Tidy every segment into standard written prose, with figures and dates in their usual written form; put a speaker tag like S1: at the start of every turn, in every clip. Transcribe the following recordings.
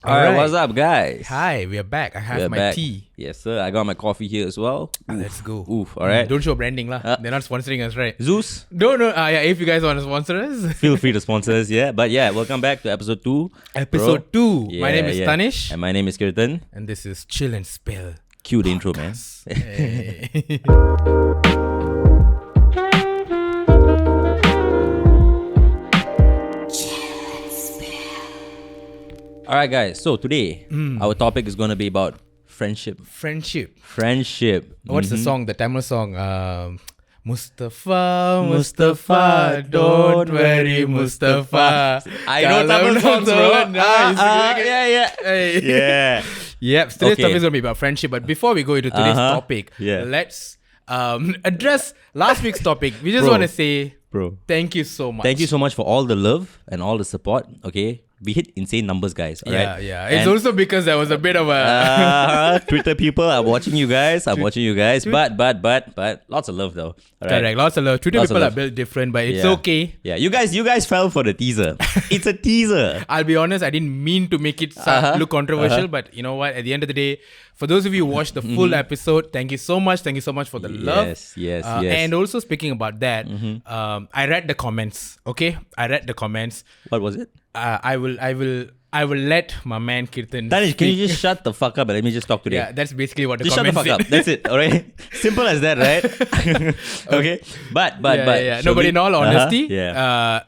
S1: Alright, what's up, guys?
S2: Hi, we are back. I have
S1: We're
S2: my
S1: back.
S2: tea.
S1: Yes, sir. I got my coffee here as well.
S2: Let's go.
S1: Oof, alright.
S2: Don't show branding lah. They're not sponsoring us, right?
S1: Zeus,
S2: No. Yeah, if you guys want to sponsor us.
S1: feel free to sponsor us, yeah. But yeah, welcome back to episode 2.
S2: Episode 2. My name is
S1: Yeah.
S2: Tanesh.
S1: And my name is Kirtan.
S2: And this is Chill and Spill.
S1: Cue the intro, man.
S2: Hey.
S1: Alright, guys. So today, our topic is going to be about friendship.
S2: Friendship.
S1: Friendship.
S2: What's the song? The Tamil song? Mustafa, don't worry, Mustafa.
S1: I know Tamil songs, bro.
S2: Nice.
S1: Yeah.
S2: Hey.
S1: Yeah.
S2: Yep, today's
S1: Okay.
S2: topic is going to be about friendship. But before we go into today's topic,
S1: Yeah.
S2: let's address last week's topic. We just
S1: Bro.
S2: want to say
S1: Bro.
S2: thank you so much.
S1: Thank you so much for all the love and all the support. Okay. We hit insane numbers, guys. Alright.
S2: Yeah. It's
S1: And-
S2: also because there was a bit of a...
S1: Twitter people, I'm watching you guys. But lots of love though. All right?
S2: Correct, lots of love. Twitter
S1: Lots of
S2: people are
S1: love.
S2: built different, but it's
S1: Yeah.
S2: okay.
S1: Yeah, you guys fell for the teaser. It's a teaser.
S2: I'll be honest, I didn't mean to make it look controversial, but you know what? At the end of the day, for those of you who watched the full episode, thank you so much. Thank you so much for the love.
S1: Yes.
S2: And also speaking about that, I read the comments. Okay, I read the comments.
S1: What was it?
S2: I will let my man Kirtan.
S1: Tanesh, can
S2: speak.
S1: you just shut the fuck up and let me just talk today?
S2: Yeah, that's basically what the
S1: Just shut the
S2: comments
S1: fuck up.
S2: said.
S1: That's it. All right. Simple as that, right? Okay. But.
S2: Yeah.
S1: shall
S2: No, but
S1: we-
S2: in all honesty,
S1: Yeah.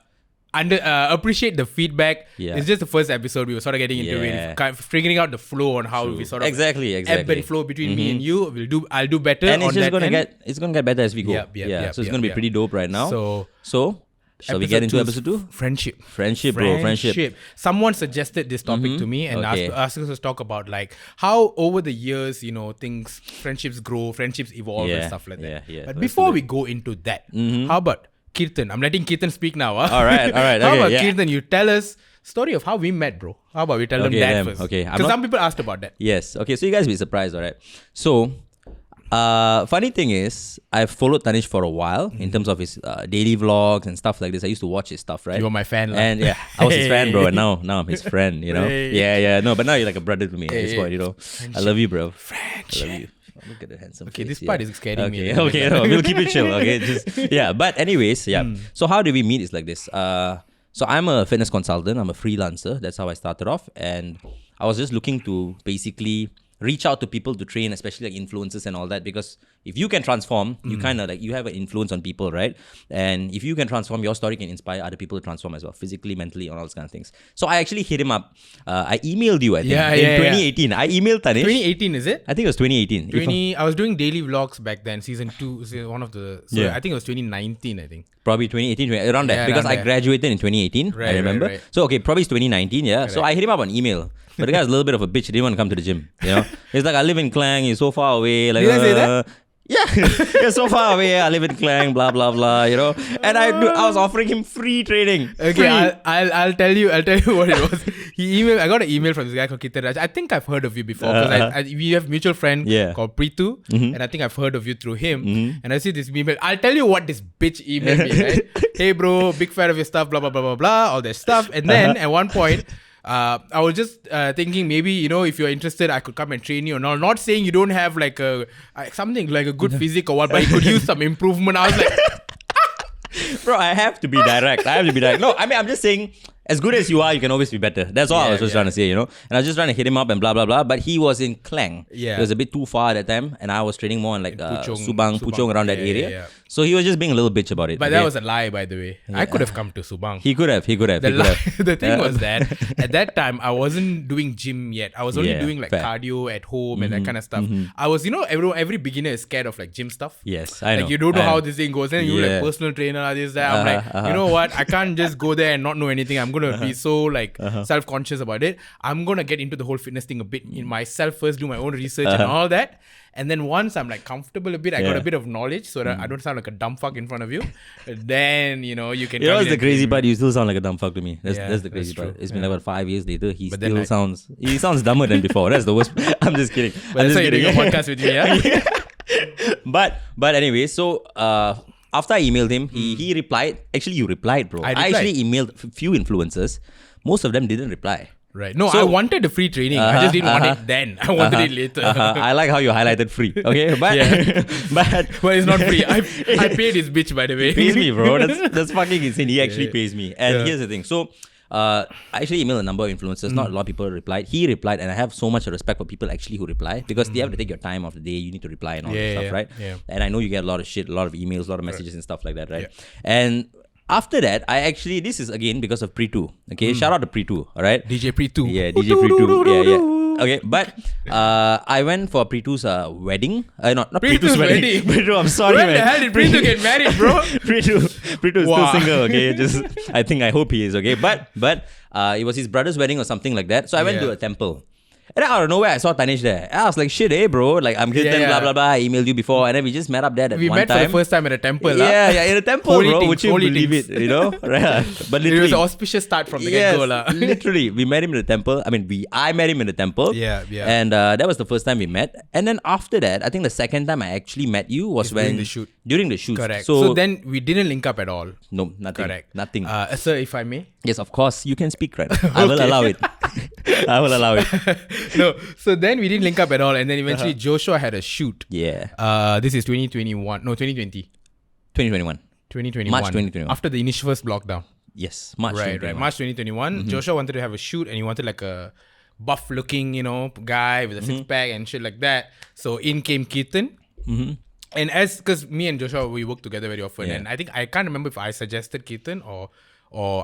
S2: appreciate the feedback.
S1: Yeah.
S2: It's just the first episode we were sort of getting into
S1: Yeah.
S2: it, kind of figuring out the flow on how we sort of
S1: Exactly.
S2: ebb and flow between me and you. I'll do better
S1: And
S2: on
S1: it's just
S2: that
S1: gonna
S2: end.
S1: it's gonna get better as we go.
S2: Yep,
S1: So it's gonna be
S2: yep.
S1: pretty dope right now.
S2: So
S1: shall we get into
S2: episode
S1: episode 2?
S2: Friendship.
S1: Friendship, bro. Friendship.
S2: Someone suggested this topic to me and
S1: Okay.
S2: asked us to talk about like how over the years, friendships grow, friendships evolve and
S1: Yeah,
S2: stuff like that.
S1: yeah.
S2: But
S1: Let's
S2: before
S1: do
S2: we go into that, how about Kirtan? I'm letting Kirtan speak now.
S1: All right.
S2: How
S1: Okay,
S2: about
S1: yeah.
S2: Kirtan? You tell us story of how we met, bro. How about we tell them
S1: Okay,
S2: that
S1: damn.
S2: first?
S1: Okay, I'm
S2: Because
S1: not-
S2: some people asked about that.
S1: Yes. Okay. So you guys be surprised, all right? So, funny thing is, I've followed Tanesh for a while in terms of his daily vlogs and stuff like this. I used to watch his stuff, right?
S2: You were my fan, lah.
S1: And yeah, I was his fan, bro. And now I'm his friend. You know?
S2: Hey.
S1: Yeah. No, but now you're like a brother to me at this
S2: Hey.
S1: point. You know, I love you, bro. I
S2: Friendship.
S1: love you. Oh, look at the handsome.
S2: Okay,
S1: face,
S2: this part
S1: yeah.
S2: is scaring me.
S1: Okay. No, we'll keep it chill. Okay, But anyways, yeah. So how did we meet? Is like this. So I'm a fitness consultant. I'm a freelancer. That's how I started off, and I was just looking to basically reach out to people to train, especially like influencers and all that, because if you can transform, you kind of like, you have an influence on people, right? And if you can transform, your story can inspire other people to transform as well, physically, mentally, and all those kind of things. So I actually hit him up. I emailed you, I think, in 2018. I emailed Tanesh.
S2: 2018, is it?
S1: I think it was 2018.
S2: I was doing daily vlogs back then, season 2, one of the... So
S1: Yeah.
S2: I think it was 2019, I think.
S1: Probably 2018, around that.
S2: Yeah,
S1: Because
S2: around
S1: I
S2: there.
S1: graduated in 2018,
S2: Right,
S1: I remember.
S2: right.
S1: So, okay, probably it's 2019, yeah. So I hit him up on email. But the guy's a little bit of a bitch. He didn't want to come to the gym, you know. He's like, I live in Klang. He's so far away. Like,
S2: Did I say that?
S1: Yeah, you're so far away. I live in Klang, blah, blah, blah, you know. And I was offering him free training.
S2: Okay,
S1: Free.
S2: I'll tell you what it was. I got an email from this guy called Kirtan Raj. I think I've heard of you before because we have a mutual friend
S1: Yeah.
S2: called Preetu, and I think I've heard of you through him. And I see this email. I'll tell you what this bitch emailed me. Right? Hey bro, big fan of your stuff, blah blah blah blah blah, all that stuff. And then at one point, I was just thinking maybe if you're interested, I could come and train you. No, not saying you don't have like something like a good physique or what, but you could use some improvement. I was like.
S1: Bro, I have to be direct. No, I mean, I'm just saying, as good as you are, you can always be better. That's all I was just trying to say, you know. And I was just trying to hit him up and blah, blah, blah. But he was in Klang.
S2: Yeah.
S1: It was a bit too far at that time. And I was training more in like
S2: Subang.
S1: Puchong, around that
S2: Yeah,
S1: area.
S2: yeah.
S1: So he was just being a little bitch about it.
S2: But
S1: okay?
S2: that was a lie, by the way. I could have come to Subang.
S1: He could have.
S2: The thing was that at that time I wasn't doing gym yet. I was only
S1: Yeah,
S2: doing like
S1: fair.
S2: cardio at home and that kind of stuff. I was, every beginner is scared of like gym stuff.
S1: Yes, I know.
S2: Like you don't know
S1: I
S2: how this thing goes. And you
S1: Yeah.
S2: like personal trainer, this, that. I'm like, you know what? I can't just go there and not know anything. I'm gonna be so like self-conscious about it. I'm gonna get into the whole fitness thing a bit in myself first, do my own research and all that. And then once I'm like comfortable a bit, I got a bit of knowledge so that I don't sound like a dumb fuck in front of you. Then, you know, you can...
S1: You know
S2: come
S1: what's
S2: in
S1: the
S2: and
S1: crazy
S2: train me.
S1: part? You still sound like a dumb fuck to me. That's the crazy
S2: that's true.
S1: part. It's been like about 5 years later. He
S2: But then
S1: still
S2: I-
S1: sounds... He sounds dumber than before. That's the worst. I'm just kidding.
S2: But that's why you're doing a podcast with me, yeah?
S1: But anyway, so after I emailed him, he replied. Actually, you replied, bro.
S2: I
S1: I
S2: replied.
S1: actually emailed few influencers. Most of them didn't reply.
S2: Right. No,
S1: So-
S2: I wanted the free training. I just didn't want it then. I wanted it later.
S1: I like how you highlighted free. Okay, but but
S2: But it's not free. I paid his bitch, by the way.
S1: he pays me, bro. That's fucking insane. He actually pays me. And here's the thing. So I actually emailed a number of influencers. Not a lot of people replied. He replied, and I have so much respect for people actually who reply, because they have to take your time of the day. You need to reply and all that stuff, right?
S2: Yeah.
S1: And I know you get a lot of shit, a lot of emails, a lot of messages and stuff like that, right? And after that, this is again because of Pre2. Okay, shout out to Pre2. All right.
S2: DJ Pre2.
S1: Yeah, DJ Pre2. Yeah. Okay, but I went for Pre2's wedding. Not Pre2's wedding. Pre2, I'm sorry,
S2: When
S1: man.
S2: the hell did Pre2 get married, bro?
S1: Pre2 is
S2: Wow.
S1: still single. Okay, I hope he is. Okay, but it was his brother's wedding or something like that. So I went to a temple. And then out of nowhere, I saw Tanesh there. And I was like, shit, bro. Like, I'm Kirtan, blah, blah, blah. I emailed you before. And then we just met up there that
S2: We
S1: one
S2: met
S1: time.
S2: for the first time at a temple.
S1: Yeah, in a temple,
S2: Holy
S1: bro.
S2: things,
S1: Would you
S2: holy
S1: believe
S2: things.
S1: it? You know? Right. But
S2: It
S1: literally.
S2: was an auspicious start from the
S1: Yes,
S2: get-go.
S1: literally. We met him in the temple. I met him in the temple.
S2: Yeah.
S1: And that was the first time we met. And then after that, I think the second time I actually met you was
S2: during the shoot.
S1: During the shoot.
S2: Correct.
S1: So,
S2: So then we didn't link up at all.
S1: no, nothing.
S2: Correct.
S1: Nothing.
S2: Sir, if I may.
S1: Yes, of course. You can speak, right? I will allow it. I will allow it.
S2: No. So then we didn't link up at all. And then eventually Joshua had a shoot.
S1: Yeah.
S2: This is 2021. No, 2020.
S1: 2021.
S2: 2021.
S1: March 2021.
S2: After the initial first lockdown.
S1: Yes. March
S2: Right.
S1: 2021.
S2: March 2021. Joshua wanted to have a shoot and he wanted like a buff looking, guy with a six pack and shit like that. So in came Kirtan. And because me and Joshua, we work together very often.
S1: Yeah.
S2: And I can't remember if I suggested Kirtan or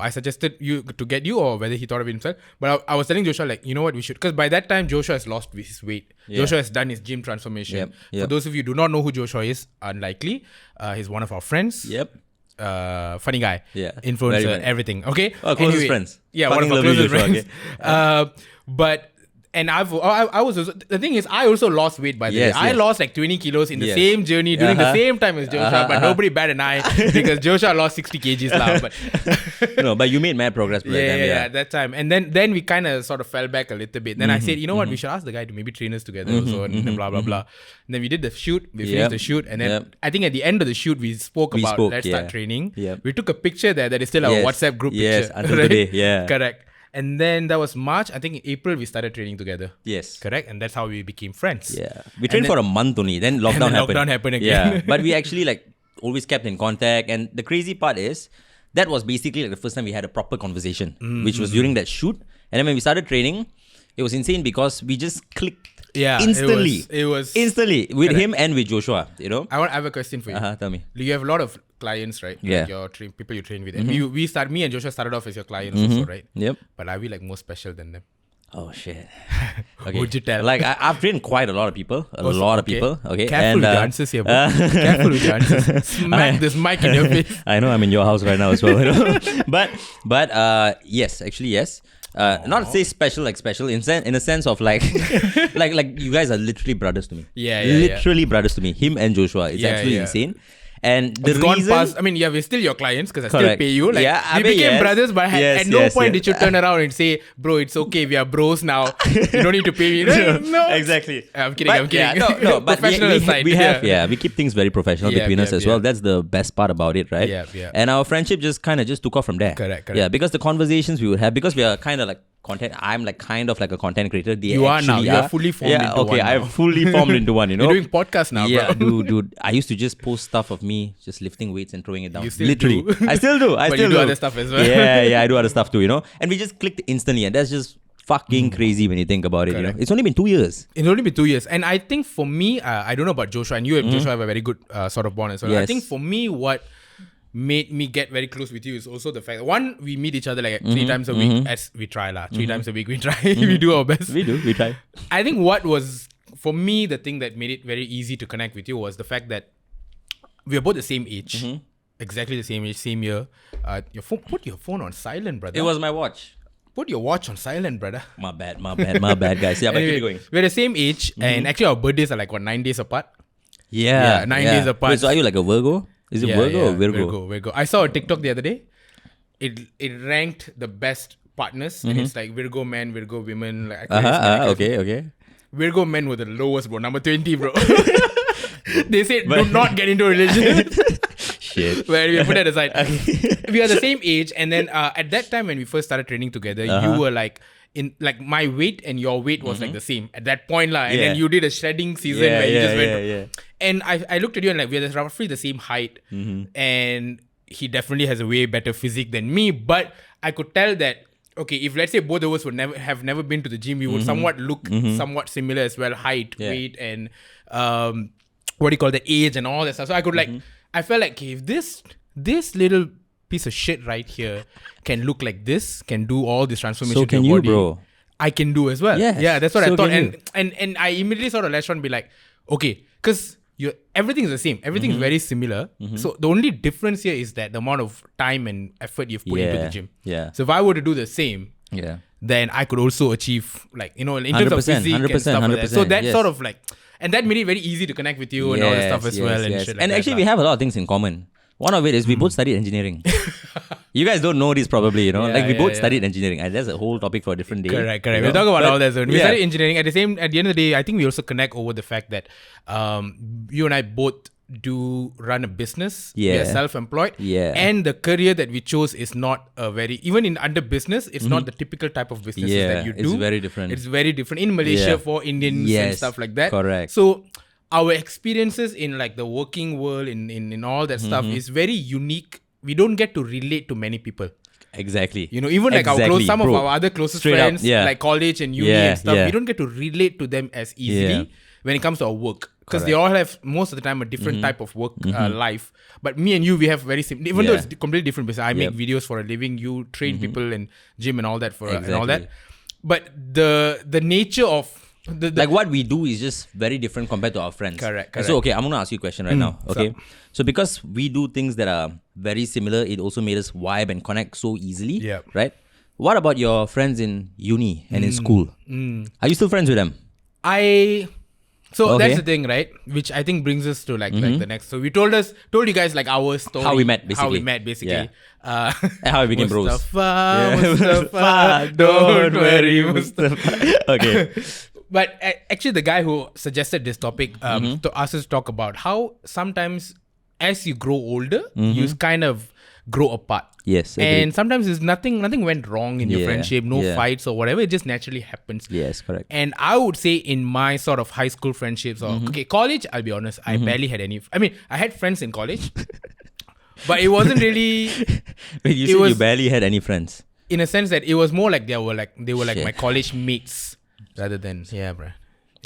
S2: I suggested you to get you, or whether he thought of it himself. But I was telling Joshua, like, you know what, we should. Because by that time, Joshua has lost his weight.
S1: Yeah.
S2: Joshua has done his gym transformation.
S1: Yep.
S2: For those of you who do not know who Joshua is, unlikely. He's one of our friends.
S1: Yep.
S2: Funny guy.
S1: Yeah.
S2: Influencer,
S1: Very funny.
S2: everything. Okay.
S1: Closest friends.
S2: Yeah,
S1: Fucking
S2: one of our
S1: love you,
S2: closest
S1: Joshua,
S2: friends. But. And I was also, the thing is, I also lost weight by the way. I lost like 20 kilos in the same journey during the same time as Joshua, but nobody bat an eye because Joshua lost 60 kgs now. But
S1: No, but you made mad progress by that time.
S2: yeah, that time. And then we kind of sort of fell back a little bit. Then I said, you know what, we should ask the guy to maybe train us together also, and blah, blah, blah. And then we did the shoot, we finished the shoot, and then I think at the end of the shoot, we spoke about let's start training.
S1: Yep.
S2: We took a picture there that is still our WhatsApp group picture.
S1: Yes, until today, yeah.
S2: Correct. And then that was March. I think in April we started training together.
S1: Yes.
S2: Correct. And that's how we became friends.
S1: Yeah. We trained for a month only. Then lockdown happened.
S2: Lockdown happened again.
S1: Yeah. But we actually always kept in contact. And the crazy part is that was basically the first time we had a proper conversation, which was during that shoot. And then when we started training, it was insane because we just clicked.
S2: Yeah.
S1: Instantly.
S2: It was
S1: Instantly. With him and with Joshua,
S2: I have a question for you.
S1: Tell me.
S2: You have a lot of clients, right?
S1: Yeah.
S2: Like your people you train with. And me and Joshua started off as your clients also, right?
S1: Yep.
S2: But are we like more special than them?
S1: Oh, shit. Okay.
S2: Would you tell?
S1: Like, I've trained quite a lot of people. A lot of people. Okay.
S2: Careful with your answers here, bro. Careful with your answers. Smack this mic in your face.
S1: I know I'm in your house right now as well. But yes, actually, yes. Not to say special in a sense of like you guys are literally brothers to me.
S2: Yeah.
S1: Literally brothers to me. Him and Joshua. It's absolutely insane. And the
S2: It's
S1: reason
S2: gone past. I mean, yeah, we're still your clients because I still
S1: Correct.
S2: pay you. Like,
S1: Yeah, I
S2: we
S1: mean,
S2: became
S1: yes.
S2: brothers, but
S1: Yes,
S2: at no
S1: yes,
S2: point
S1: yes.
S2: did you turn around and say, "Bro, it's okay. We are bros now. You don't need to pay me." No,
S1: Exactly.
S2: I'm kidding.
S1: But,
S2: I'm kidding.
S1: Yeah, no, but
S2: Professional aside.
S1: we keep things very professional between us as well. That's the best part about it, right?
S2: Yeah.
S1: And our friendship just took off from there.
S2: Correct.
S1: Yeah, because the conversations we would have, because we are kind of like content. I'm like kind of like a content creator.
S2: You are now. You are fully formed into one.
S1: Yeah, I've fully formed into one.
S2: You're doing podcasts now,
S1: Yeah,
S2: bro.
S1: dude. I used to just post stuff of me just lifting weights and throwing it down.
S2: You still
S1: Literally,
S2: do.
S1: I still do.
S2: But you do other stuff as well.
S1: Yeah, I do other stuff too. And we just clicked instantly, and that's just fucking crazy when you think about it. It's only been 2 years.
S2: It's only been 2 years. And I think for me, I don't know about Joshua, and you and Joshua have a very good sort of bond as well.
S1: Yes.
S2: I think for me, what made me get very close with you is also the fact that, one, we meet each other like 3 times a week as we try lah. 3 times a week we try. We do our best.
S1: We try.
S2: I think what was, for me, the thing that made it very easy to connect with you was the fact that we are both the same age. Exactly the same age, same year. Put your phone on silent, brother.
S1: It was my watch.
S2: Put your watch on silent, brother.
S1: My bad, guys. Yeah, but keep going.
S2: We're the same age, and actually our birthdays are like 9 days apart.
S1: Yeah,
S2: 9 days apart.
S1: Wait, so are you like a Virgo? Is it Virgo or Virgo?
S2: Virgo. I saw a TikTok the other day. It ranked the best partners, and it's like Virgo men, Virgo women. Like
S1: Okay.
S2: Virgo men were the lowest, bro. Number 20, bro. They said, do not get into a relationship.
S1: Shit.
S2: Well, we put that aside. We are the same age, and then at that time when we first started training together, you were like in like my weight and your weight was like the same at that point lah. And
S1: Yeah.
S2: then you did a shredding season
S1: Yeah,
S2: where you just went.
S1: yeah.
S2: And I looked at you and like we're roughly the same height, and he definitely has a way better physique than me. But I could tell that okay, if let's say both of us would never been to the gym, we would somewhat look somewhat similar as well, height, weight, and what do you call the age and all that stuff. So I could like I felt like okay, if this little piece of shit right here can look like this, can do all this transformation
S1: So
S2: to
S1: can
S2: your
S1: you,
S2: body,
S1: bro?
S2: I can do as well.
S1: Yes,
S2: Yeah, that's what
S1: so
S2: I thought.
S1: can
S2: And I immediately sort of latched on and be like, okay, because everything is the same. Everything is very similar. So the only difference here is that the amount of time and effort you've put into the gym.
S1: Yeah.
S2: So if I were to do the same, then I could also achieve like, in terms of
S1: 100%,
S2: physique and stuff like that. So
S1: 100%,
S2: that's
S1: yes.
S2: sort of like, and that made it very easy to connect with you and all that stuff as well and shit like
S1: and
S2: that.
S1: actually, we have a lot of things in common. One of it is we both studied engineering. You guys don't know this probably, we both studied engineering. And that's a whole topic for a different day.
S2: Correct. We'll talk about all that soon. We studied engineering. At the end of the day, I think we also connect over the fact that you and I both do run a business. We are self-employed. And the career that we chose is not a very, even under business, it's not the typical type of businesses that you do.
S1: It's very different.
S2: It's very different in Malaysia for Indians and stuff like that.
S1: Correct.
S2: So our experiences in like the working world, in all that stuff is very unique. We don't get to relate to many people.
S1: Exactly.
S2: Even like some of our other closest friends, like college and uni and stuff, we don't get to relate to them as easily when it comes to our work. Because they all have, most of the time, a different type of work life. But me and you, we have very similar, even though it's completely different business. I make videos for a living, you train people and gym and all that and all that. But the nature of
S1: like what we do is just very different compared to our friends.
S2: Correct.
S1: So okay, I'm gonna ask you a question right now. Okay, so because we do things that are very similar, it also made us vibe and connect so easily.
S2: Yeah.
S1: Right. What about your friends in uni and in school? Are you still friends with them?
S2: That's the thing, right? Which I think brings us to like the next. So we told you guys like our story,
S1: how we met, basically.
S2: Yeah.
S1: And how we became bros.
S2: Mustafa, don't worry, Mustafa.
S1: Okay.
S2: But actually, the guy who suggested this topic to us to talk about how sometimes as you grow older, you kind of grow apart.
S1: Yes.
S2: And sometimes there's nothing went wrong in your friendship, no fights or whatever. It just naturally happens.
S1: Yes, correct.
S2: And I would say in my sort of high school friendships or college, I'll be honest, I barely had any. I mean, I had friends in college, but it wasn't really.
S1: Wait, you barely had any friends?
S2: In a sense that it was more like they were like my college mates rather than bruh.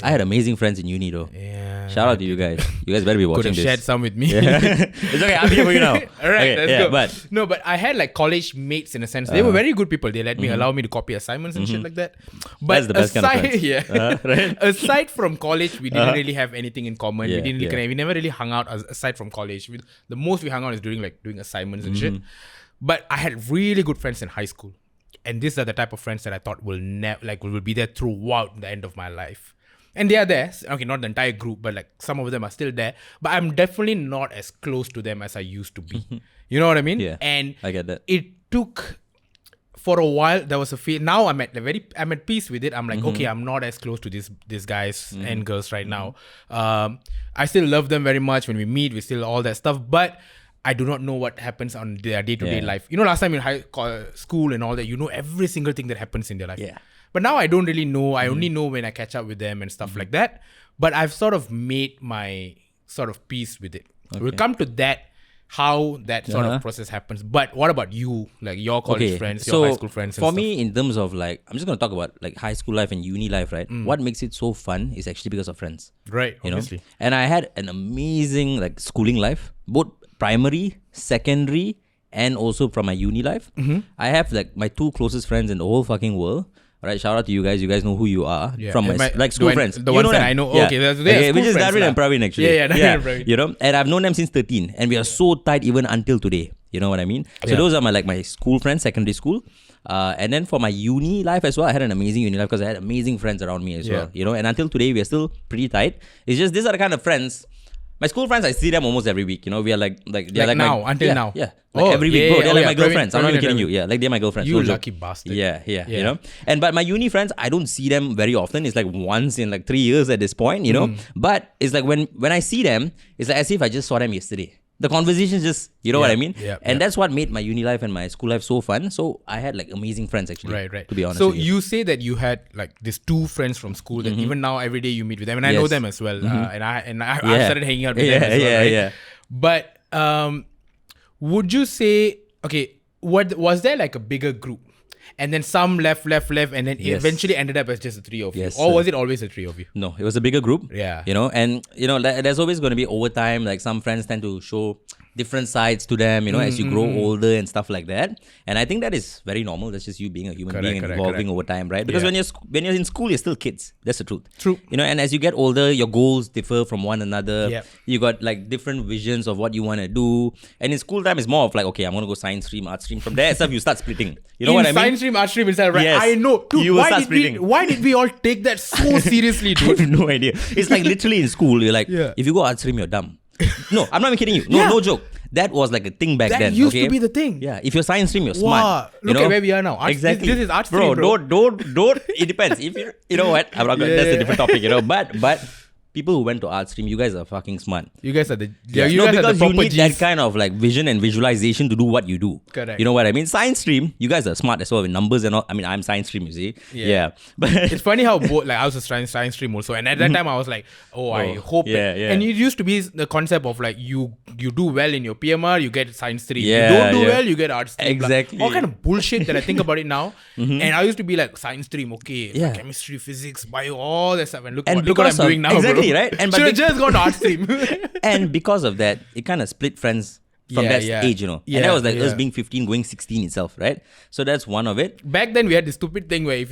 S1: I had amazing friends in uni though.
S2: Yeah.
S1: Shout out to you guys. You guys better be watching
S2: Could have
S1: this.
S2: shared some with me.
S1: It's okay, I'm here for you now.
S2: Alright,
S1: okay,
S2: let's go. But I had like college mates in a sense. They were very good people. They let me allow me to copy assignments and shit like that. But
S1: that's the best kind of friends. Right?
S2: Aside from college, we didn't really have anything in common. We didn't really connect. We never really hung out aside from college. The most we hung out is doing assignments and shit. But I had really good friends in high school. And these are the type of friends that I thought will be there throughout the end of my life. And they are there. Okay, not the entire group, but like some of them are still there. But I'm definitely not as close to them as I used to be. You know what I mean?
S1: Yeah.
S2: And
S1: I get that.
S2: It took for a while. There was a feel. Now I'm at peace with it. I'm like, okay, I'm not as close to these guys and girls right now. I still love them very much. When we meet, we still all that stuff. But I do not know what happens on their day-to-day life. Last time in school and all that, every single thing that happens in their life.
S1: Yeah.
S2: But now I don't really know. I only know when I catch up with them and stuff like that. But I've sort of made my sort of peace with it. Okay. We'll come to that, how that sort of process happens. But what about you? Like your college friends, your high school friends and
S1: for
S2: stuff?
S1: me, in terms of like, I'm just going to talk about like high school life and uni life, right? What makes it so fun is actually because of friends.
S2: Right,
S1: obviously. And I had an amazing like schooling life, both primary, secondary, and also from my uni life. I have like my two closest friends in the whole fucking world. Right, shout out to you guys. You guys know who you are from my school friends.
S2: The ones that I know.
S1: Yeah.
S2: Okay,
S1: which is Darwin and Praveen actually.
S2: Yeah, Darwin and Praveen.
S1: And I've known them since 13, and we are so tight even until today. You know what I mean? So those are my school friends, secondary school. And then for my uni life as well, I had an amazing uni life because I had amazing friends around me as well. And until today, we are still pretty tight. It's just these are the kind of friends. My school friends, I see them almost every week. We are they're
S2: now, until now.
S1: Yeah. Every week, bro. They're like my girlfriends. I'm not even kidding you. Yeah, like they're my girlfriends.
S2: You lucky bastard.
S1: Yeah. But my uni friends, I don't see them very often. It's like once in like 3 years at this point, But it's like when I see them, it's like as if I just saw them yesterday. The conversations just, you know what I mean? And
S2: Yeah.
S1: that's what made my uni life and my school life so fun. So I had like amazing friends actually.
S2: Right.
S1: To be honest
S2: So
S1: with you.
S2: you say that you had like these 2 friends from school that even now every day you meet with them, and I know
S1: Yes.
S2: them as well. And I
S1: Yeah.
S2: started hanging out with them as well. Right? But would you say, okay, what was there like a bigger group? And then some left, and then
S1: Yes.
S2: eventually ended up as just the 3 of
S1: Yes,
S2: you, or
S1: sir.
S2: was it always the 3 of you?
S1: No, it was a bigger group.
S2: Yeah.
S1: You know, and you know, there's always going to be over time, like some friends tend to show different sides to them, you know, as you grow older and stuff like that. And I think that is very normal. That's just you being a human being and evolving over time, right? Because when you're in school, you're still kids. That's the truth.
S2: True.
S1: You know, and as you get older, your goals differ from one another.
S2: Yep.
S1: You got like different visions of what you want to do. And in school time, it's more of like, okay, I'm going to go science stream, art stream. From there itself, you start splitting. You know what I mean?
S2: Science stream, art stream itself, right?
S1: Yes.
S2: I know. Dude,
S1: You will start splitting.
S2: why did we all take that so seriously,
S1: I
S2: dude?
S1: have no idea. It's like literally in school, you're like,
S2: Yeah.
S1: if you go art stream, you're dumb. No, I'm not even kidding you. No,
S2: Yeah.
S1: no joke. That was like a thing back
S2: That
S1: then.
S2: used
S1: okay?
S2: to be the thing.
S1: Yeah, if you're science stream, you're
S2: Wow.
S1: smart.
S2: Look at where we are now.
S1: Exactly.
S2: This is art stream, bro.
S1: Don't. It depends. If you know what, I'm not gonna, that's a different topic, you know. But people who went to art stream, you guys are fucking smart.
S2: You guys are the
S1: Because you need that kind of like vision and visualization to do what you do.
S2: Correct.
S1: You know what I mean? Science stream, you guys are smart as well with numbers and all. I mean, I'm science stream, you see.
S2: Yeah.
S1: But
S2: It's funny how both, like I was a science stream also, and at that time I was like, I hope.
S1: yeah,
S2: that-
S1: yeah.
S2: And it used to be the concept of like you do well in your PMR, you get science stream.
S1: Yeah,
S2: you don't do
S1: yeah.
S2: well, you get art stream. blah.
S1: Exactly.
S2: All kind of bullshit that I think about it now. And I used to be like science stream, okay,
S1: Yeah.
S2: chemistry, physics, bio, all that stuff. And look
S1: And
S2: what I'm
S1: because of-
S2: doing now,
S1: exactly,
S2: bro.
S1: right? And but
S2: Should have just gone to art stream.
S1: and because of that, it kind of split friends from
S2: Yeah,
S1: that
S2: yeah.
S1: age, you know.
S2: Yeah,
S1: and that was like us
S2: yeah.
S1: being 15, going 16 itself, right? So that's one of it.
S2: Back then we had this stupid thing where if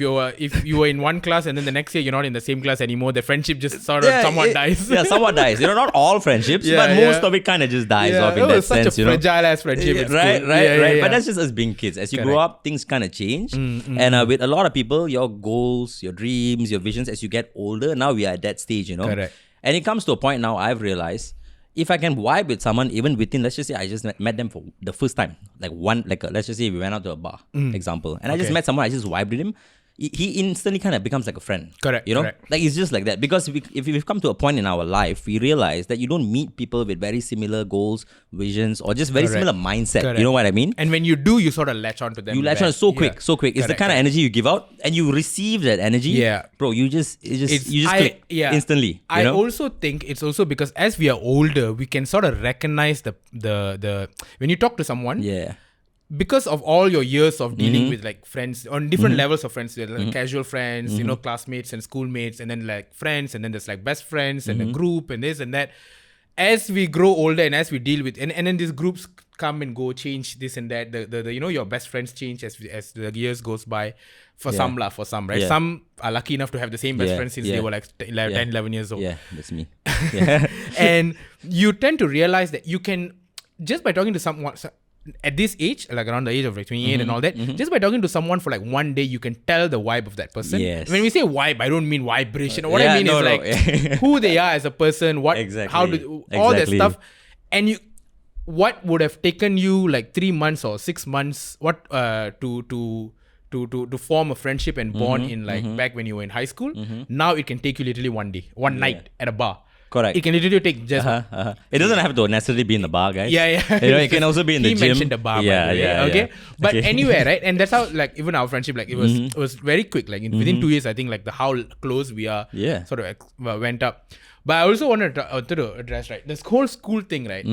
S2: you were in one class and then the next year you're not in the same class anymore, the friendship just sort of somewhat dies.
S1: Yeah, somewhat dies. You know, not all friendships,
S2: Yeah,
S1: but most
S2: yeah.
S1: of it kind of just dies
S2: Yeah,
S1: off in
S2: it
S1: that
S2: was such
S1: sense,
S2: a
S1: you know.
S2: fragile ass friendship.
S1: Yeah,
S2: at
S1: right.
S2: school. Yeah.
S1: But that's just us being kids. As you grow
S2: Correct.
S1: up, things kind of change. And with a lot of people, your goals, your dreams, your visions, as you get older, now we are at that stage, you know.
S2: Correct.
S1: And it comes to a point now I've realized, if I can vibe with someone, even within, let's just say I just met them for the first time, let's just say we went out to a bar, example, and I just
S2: Okay.
S1: met someone, I just vibed with him. He instantly kind of becomes like a friend.
S2: Correct,
S1: You know,
S2: correct.
S1: like it's just like that. Because if we've come to a point in our life, we realize that you don't meet people with very similar goals, visions, or just very
S2: Correct.
S1: similar mindset.
S2: Correct.
S1: You know what I mean?
S2: And when you do, you sort of latch on to them.
S1: You latch on so quick. It's the
S2: Correct,
S1: kind of energy you give out, and you receive that energy.
S2: Yeah.
S1: Bro, you just click instantly.
S2: I
S1: You know?
S2: also think it's also because as we are older, we can sort of recognize the when you talk to someone,
S1: Yeah.
S2: because of all your years of dealing with like friends on different levels of friends, like casual friends, you know, classmates and schoolmates, and then like friends, and then there's like best friends and a group and this and that. As we grow older and as we deal with, and then these groups come and go, change this and that. The you know, your best friends change as the years goes by. For some, right?
S1: Yeah.
S2: Some are lucky enough to have the same best
S1: Yeah,
S2: friends since
S1: yeah.
S2: they were like 10, 11 years old.
S1: Yeah, that's me. Yeah.
S2: And you tend to realize that you can, just by talking to someone at this age, like around the age of like 28 and all that, just by talking to someone for like one day, you can tell the vibe of that person.
S1: Yes.
S2: When we say vibe, I don't mean vibration. What I
S1: Yeah,
S2: mean
S1: no,
S2: is
S1: no.
S2: like who they are as a person, what,
S1: Exactly.
S2: how do, all that
S1: Exactly.
S2: stuff. And what would have taken you like 3 months or 6 months, to form a friendship and bond in like back when you were in high school. Now it can take you literally one day, one night at a bar.
S1: Correct.
S2: It can literally take just
S1: It doesn't have to necessarily be in the bar, guys.
S2: yeah.
S1: You know, it can also be in the
S2: he
S1: gym.
S2: mentioned the bar. by
S1: Yeah,
S2: the way,
S1: yeah.
S2: Okay.
S1: Yeah.
S2: But
S1: Okay.
S2: anyway, right? And that's how like even our friendship, like it was very quick. Like within 2 years, I think like the how close we are
S1: Yeah.
S2: sort of went up. But I also wanted to address, right, this whole school thing, right?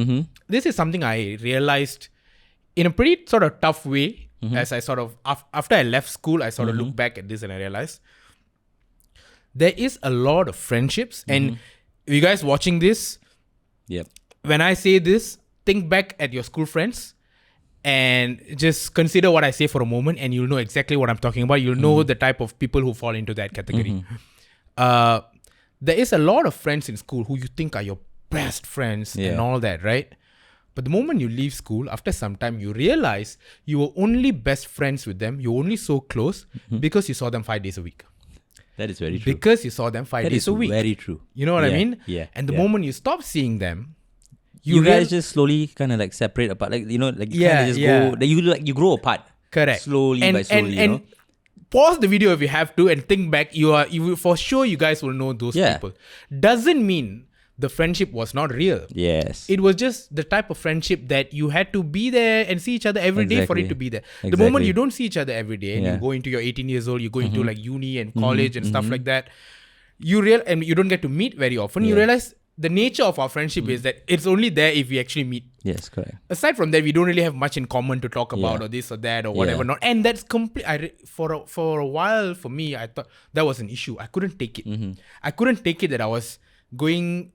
S2: This is something I realized in a pretty sort of tough way. As I sort of after I left school, I sort of look back at this and I realized there is a lot of friendships. And you guys watching this,
S1: Yep.
S2: when I say this, think back at your school friends and just consider what I say for a moment, and you'll know exactly what I'm talking about. You'll know the type of people who fall into that category. There is a lot of friends in school who you think are your best friends and all that, right? But the moment you leave school, after some time, you realize you were only best friends with them. You're only so close because you saw them 5 days a week.
S1: That is very true.
S2: Because you saw them 5
S1: That
S2: days
S1: is
S2: a week.
S1: very true.
S2: You know what I
S1: Yeah,
S2: mean?
S1: yeah,
S2: And the
S1: yeah.
S2: moment you stop seeing them,
S1: You guys just slowly kind of like separate apart. Like, you know, like you kind of just go, like you grow apart.
S2: correct.
S1: Slowly by slowly, you know.
S2: Pause the video if you have to and think back. You will, for sure you guys will know those
S1: Yeah.
S2: people. Doesn't mean the friendship was not real.
S1: Yes.
S2: It was just the type of friendship that you had to be there and see each other every day for it to be there. The moment you don't see each other every day and you go into your 18 years old, you go into like uni and college and stuff like that, and you don't get to meet very often, you realize the nature of our friendship is that it's only there if we actually meet.
S1: Yes, correct.
S2: Aside from that, we don't really have much in common to talk about or this or that or whatever. Not, and that's complete. For a while, for me, I thought that was an issue. I couldn't take it. I couldn't take it that I was growing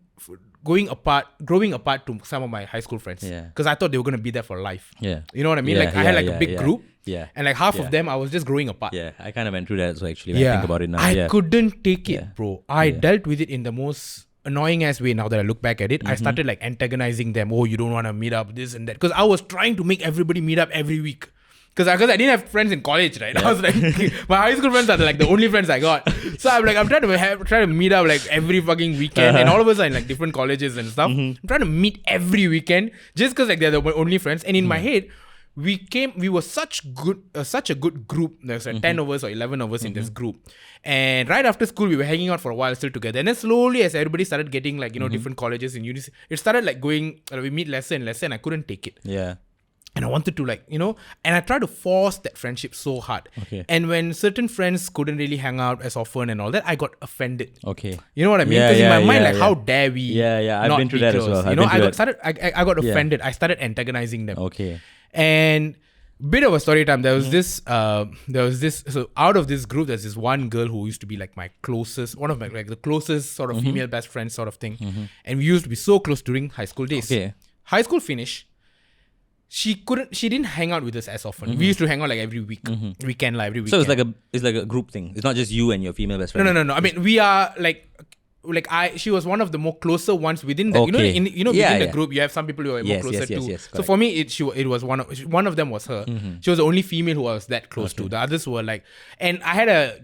S2: apart to some of my high school friends. Because I thought they were going to be there for life.
S1: Yeah.
S2: You know what I mean? I had a big group.
S1: Yeah.
S2: And like half of them, I was just growing apart.
S1: Yeah. I kind of went through that so actually when I think about it now.
S2: I couldn't take it, bro. I dealt with it in the most annoying ass way now that I look back at it. I started like antagonizing them. Oh, you don't want to meet up, this and that. Because I was trying to make everybody meet up every week. Because I didn't have friends in college, right? I was like, my high school friends are like the only friends I got. So I'm trying to meet up like every fucking weekend. And all of us are in like different colleges and stuff. I'm trying to meet every weekend just because like they're the only friends. And in my head, we were such a good group. There's like 10 of us or 11 of us in this group. And right after school, we were hanging out for a while still together. And then slowly, as everybody started getting like, different colleges and unis, it started like going, we meet lesser and lesser, and I couldn't take it.
S1: Yeah.
S2: And I wanted to and I tried to force that friendship so hard.
S1: Okay.
S2: And when certain friends couldn't really hang out as often and all that, I got offended.
S1: Okay.
S2: You know what I mean? Because in my mind, how dare we?
S1: Yeah. I've
S2: not
S1: been through
S2: be
S1: that
S2: close?
S1: as well.
S2: I got offended. I started antagonizing them.
S1: Okay.
S2: And bit of a story time. There was this. So out of this group, there's this one girl who used to be like my closest, one of my like the closest sort of female best friends sort of thing. And we used to be so close during high school days.
S1: Okay.
S2: High school finish. She didn't hang out with us as often. We used to hang out like every week, weekend, like every weekend.
S1: So it's like a group thing. It's not just you and your female best friend.
S2: No. I mean, we are she was one of the more closer ones within the,
S1: Okay.
S2: within the group, you have some people who are more closer to.
S1: Yes,
S2: so for me, it was one of them was her. She was the only female who I was that close to. The others were like, and I had a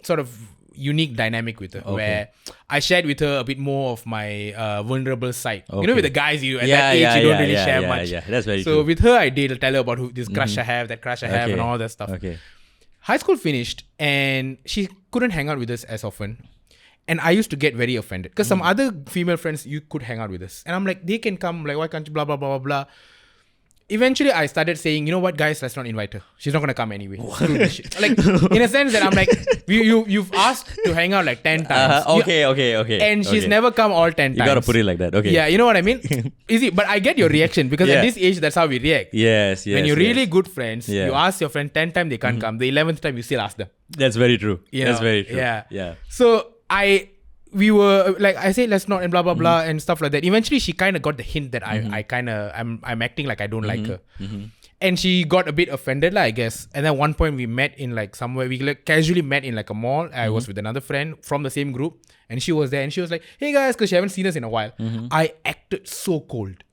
S2: sort of unique dynamic with her where I shared with her a bit more of my vulnerable side. With the guys, at that age, you don't really share much.
S1: Yeah, that's very
S2: so
S1: true.
S2: with her, I did tell her about this crush I have, that crush I have, and all that stuff.
S1: Okay.
S2: High school finished, and she couldn't hang out with us as often. And I used to get very offended because some other female friends, you could hang out with us. And I'm like, they can come, like, why can't you, blah, blah, blah, blah, blah. Eventually, I started saying, you know what, guys, let's not invite her. She's not going to come anyway. Screw this shit. Like, in a sense that I'm like, you've asked to hang out like 10 times.
S1: Okay.
S2: And she's never come all 10 times.
S1: You got to put it like that. Okay.
S2: Yeah, you know what I mean? Easy. But I get your reaction because at this age, that's how we react.
S1: Yes.
S2: When you're really good friends, you ask your friend 10 times, they can't come. The 11th time, you still ask them.
S1: That's very true. That's very true.
S2: Yeah. So we were like, I said, let's not, and blah, blah, blah, and stuff like that. Eventually, she kind of got the hint that I'm acting like I don't like her. And she got a bit offended, I guess. And then one point we met in like somewhere, we like casually met in like a mall. I was with another friend from the same group. And she was there and she was like, hey guys, because she haven't seen us in a while. I acted so cold.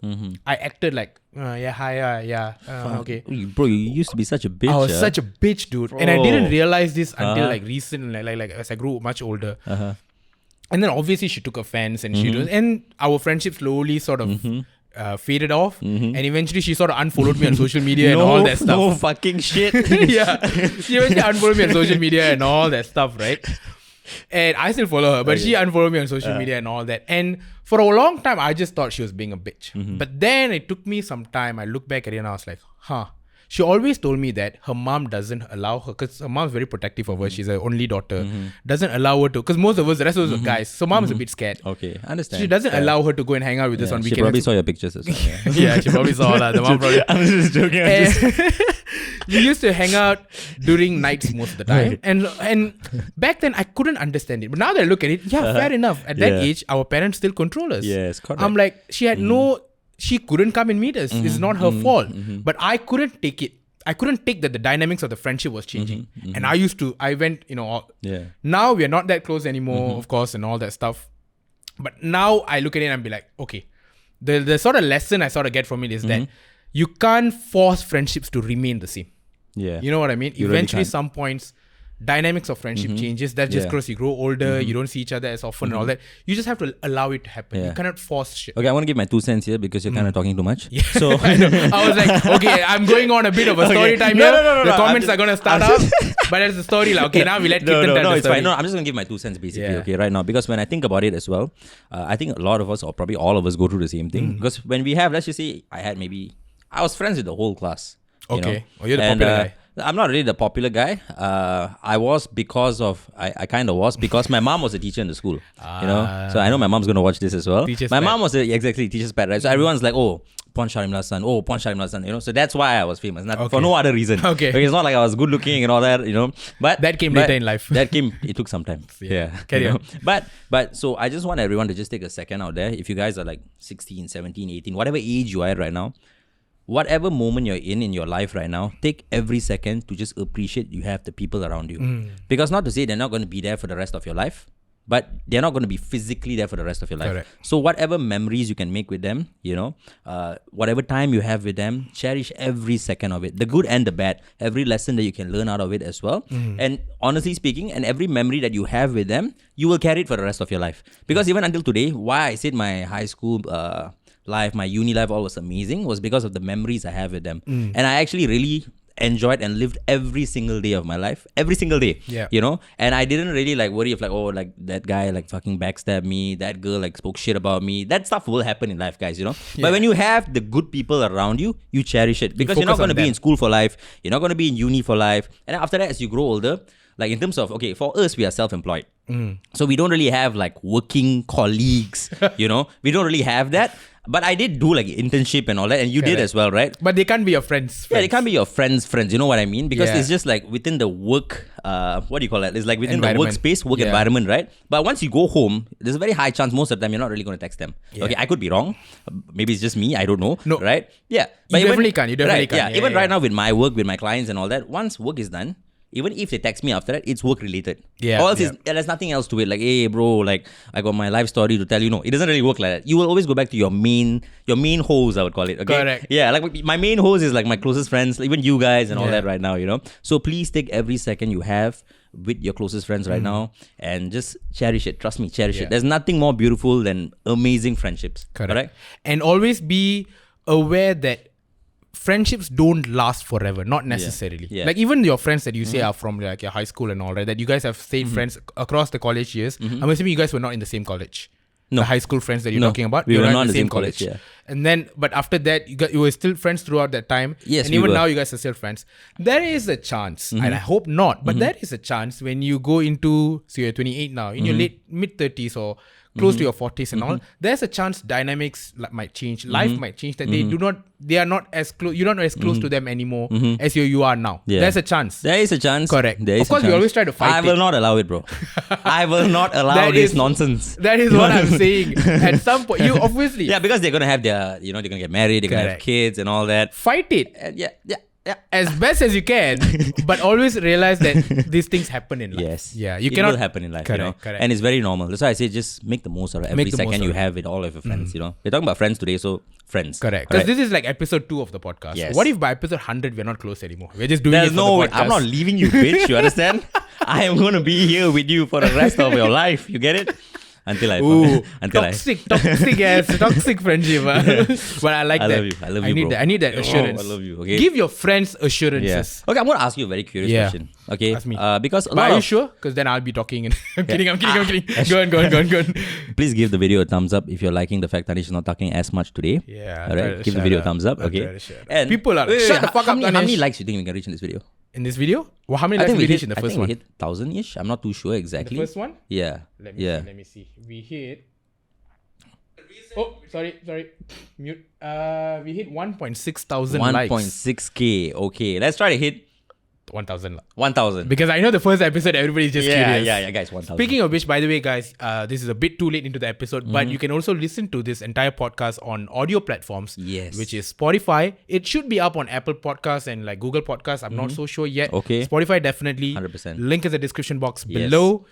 S2: I acted like, okay.
S1: Bro, you used to be such a bitch.
S2: I was such a bitch, dude. And I didn't realize this until like recently, like as I grew much older. And then obviously she took offense and and our friendship slowly sort of faded off. And eventually she sort of unfollowed me on social media and all that stuff.
S1: No fucking shit.
S2: Yeah. She eventually unfollowed me on social media and all that stuff, right? And I still follow her, but she unfollowed me on social media and all that. And for a long time, I just thought she was being a bitch. But then it took me some time. I look back at it and I was like, She always told me that her mom doesn't allow her, because her mom's very protective of her. She's her only daughter. Doesn't allow her to, because most of us, the rest of us are guys. So mom's a bit scared.
S1: Okay, understand.
S2: She doesn't allow her to go and hang out with us on weekends.
S1: She probably saw your pictures as well.
S2: Yeah, she probably saw that. The mom probably.
S1: I'm just joking.
S2: We used to hang out during nights most of the time. And back then, I couldn't understand it. But now that I look at it, fair enough. At that age, our parents still control us.
S1: Yes, correct.
S2: I'm like, she had she couldn't come and meet us. It's not her fault. But I couldn't take it. I couldn't take that the dynamics of the friendship was changing. And I went, now we are not that close anymore, of course, and all that stuff. But now I look at it and be like, okay, the sort of lesson I sort of get from it is that you can't force friendships to remain the same.
S1: Yeah.
S2: You know what I mean?
S1: You
S2: Eventually,
S1: really
S2: some points, dynamics of friendship changes. That's just because you grow older, you don't see each other as often and all that. You just have to allow it to happen. You cannot force shit.
S1: Okay, I want to give my 2 cents here because you're kind of talking too much.
S2: Yeah.
S1: So
S2: I was like, okay, I'm going on a bit of a story time here.
S1: No,
S2: the comments are going to start up. But that's the story. Like, okay, now we let Kirtan tell the
S1: it's
S2: story.
S1: fine. No, I'm just going to give my 2 cents basically, okay, right now. Because when I think about it as well, I think a lot of us, or probably all of us, go through the same thing. Because when we have, let's just say, I was friends with the whole class.
S2: Okay. Oh, you're the popular guy.
S1: I'm not really the popular guy. I was because my mom was a teacher in the school. So I know my mom's going to watch this as well.
S2: Teacher's
S1: my
S2: pet.
S1: mom was teacher's pet, right? So everyone's like, oh, Pon Sharimla's son. Oh, Pon Sharimla's son. So that's why I was famous. For no other reason.
S2: Okay.
S1: It's not like I was good looking and all that, But
S2: That came later in life.
S1: It took some time. Yeah.
S2: Carry on.
S1: But so I just want everyone to just take a second out there. If you guys are like 16, 17, 18, whatever age you are at right now, whatever moment you're in your life right now, take every second to just appreciate you have the people around you. Because not to say they're not going to be there for the rest of your life, but they're not going to be physically there for the rest of your life.
S2: Correct.
S1: So whatever memories you can make with them, whatever time you have with them, cherish every second of it. The good and the bad. Every lesson that you can learn out of it as well. And honestly speaking, and every memory that you have with them, you will carry it for the rest of your life. Because even until today, why I said my high school life, my uni life, all was amazing was because of the memories I have with them. And I actually really enjoyed and lived every single day of my life, every single day. And I didn't really worry of that guy fucking backstabbed me, that girl spoke shit about me. That stuff will happen in life, guys. But when you have the good people around you, you cherish it because you're not going to be in school for life, you're not going to be in uni for life. And after that, as you grow older, in terms of, okay, for us, we are self-employed. So we don't really have working colleagues, we don't really have that. But I did do internship and all that, and you did as well, right?
S2: But they can't be your friends.
S1: Yeah, they can't be your friends. You know what I mean? Because it's just within the work, what do you call that? It's within the workspace, environment, right? But once you go home, there's a very high chance most of the time you're not really going to text them. Yeah. Okay, I could be wrong. Maybe it's just me. I don't know. No. Right? Yeah.
S2: But you definitely can't.
S1: Yeah, even right now with my work, with my clients and all that, once work is done, even if they text me after that, it's work related.
S2: Yeah.
S1: Or else there's nothing else to it. Hey bro, I got my life story to tell you. No, it doesn't really work like that. You will always go back to your main hose, I would call it. Okay?
S2: Correct.
S1: Yeah, my main hose is my closest friends, even you guys and all that right now, So please take every second you have with your closest friends right now and just cherish it. Trust me, cherish it. There's nothing more beautiful than amazing friendships. Correct?
S2: And always be aware that friendships don't last forever, not necessarily. Even your friends that you say are from your high school and all that you guys have stayed friends across the college years. I'm assuming you guys were not in the same college. No. The high school friends that you're talking about,
S1: we were not in the same college.
S2: And then, but after that, you were still friends throughout that time.
S1: Yes,
S2: and even now, you guys are still friends. There is a chance, and I hope not, but there is a chance when you go into, so you're 28 now, in your mid 30s or close to your 40s and all, there's a chance dynamics might change, life might change, that they are not as close, you're not as close to them anymore as you are now. There's a chance.
S1: There is a chance.
S2: Correct.
S1: Of
S2: course, we always try to fight
S1: I will not allow it, bro. I will not allow this nonsense.
S2: That is what I'm saying. At some point, you obviously...
S1: Yeah, because they're going to have they're going to get married, they're going to have kids and all that.
S2: Fight it.
S1: Yeah.
S2: As best as you can, but always realize that these things happen in life.
S1: Yes.
S2: Yeah.
S1: It will happen in life,
S2: Correct.
S1: And it's very normal. That's why I say just make the most out of every second you have with all of your friends, We're talking about friends today, so friends.
S2: Correct. Because this is episode 2 of the podcast.
S1: Yes.
S2: What if by episode 100 we're not close anymore? We're just doing it for the podcast.
S1: I'm not leaving you, bitch. You understand? I am going to be here with you for the rest of your life. You get it? Toxic
S2: friendship. But I like that.
S1: I love you,
S2: I need that assurance.
S1: I love you. Okay.
S2: Give your friends assurances.
S1: Yeah. Okay, I'm going to ask you a very curious question. Okay.
S2: Ask me.
S1: Because
S2: are you sure? Because then I'll be talking. I'm kidding. Go on.
S1: Please give the video a thumbs up if you're liking the fact that Tanesh is not talking as much today.
S2: Yeah.
S1: Alright. Give the video a thumbs up. Okay.
S2: And people are shut the fuck up.
S1: How many likes do you think we can reach in this video?
S2: In this video? Well, how many likes did we reach in the first one?
S1: I think we hit 1,000-ish. I'm not too sure exactly.
S2: The first one?
S1: Yeah.
S2: Let me see. We hit... Oh, sorry. Mute. We hit 1.6 thousand likes.
S1: 1.6k. Okay. Let's try to hit
S2: 1,000.
S1: 1,000.
S2: Because I know the first episode, everybody's just curious.
S1: Yeah, guys, 1,000.
S2: Speaking of which, by the way, guys, this is a bit too late into the episode, but you can also listen to this entire podcast on audio platforms.
S1: Yes.
S2: Which is Spotify. It should be up on Apple Podcasts and Google Podcasts. I'm not so sure yet.
S1: Okay.
S2: Spotify, definitely.
S1: 100%.
S2: Link in the description box below.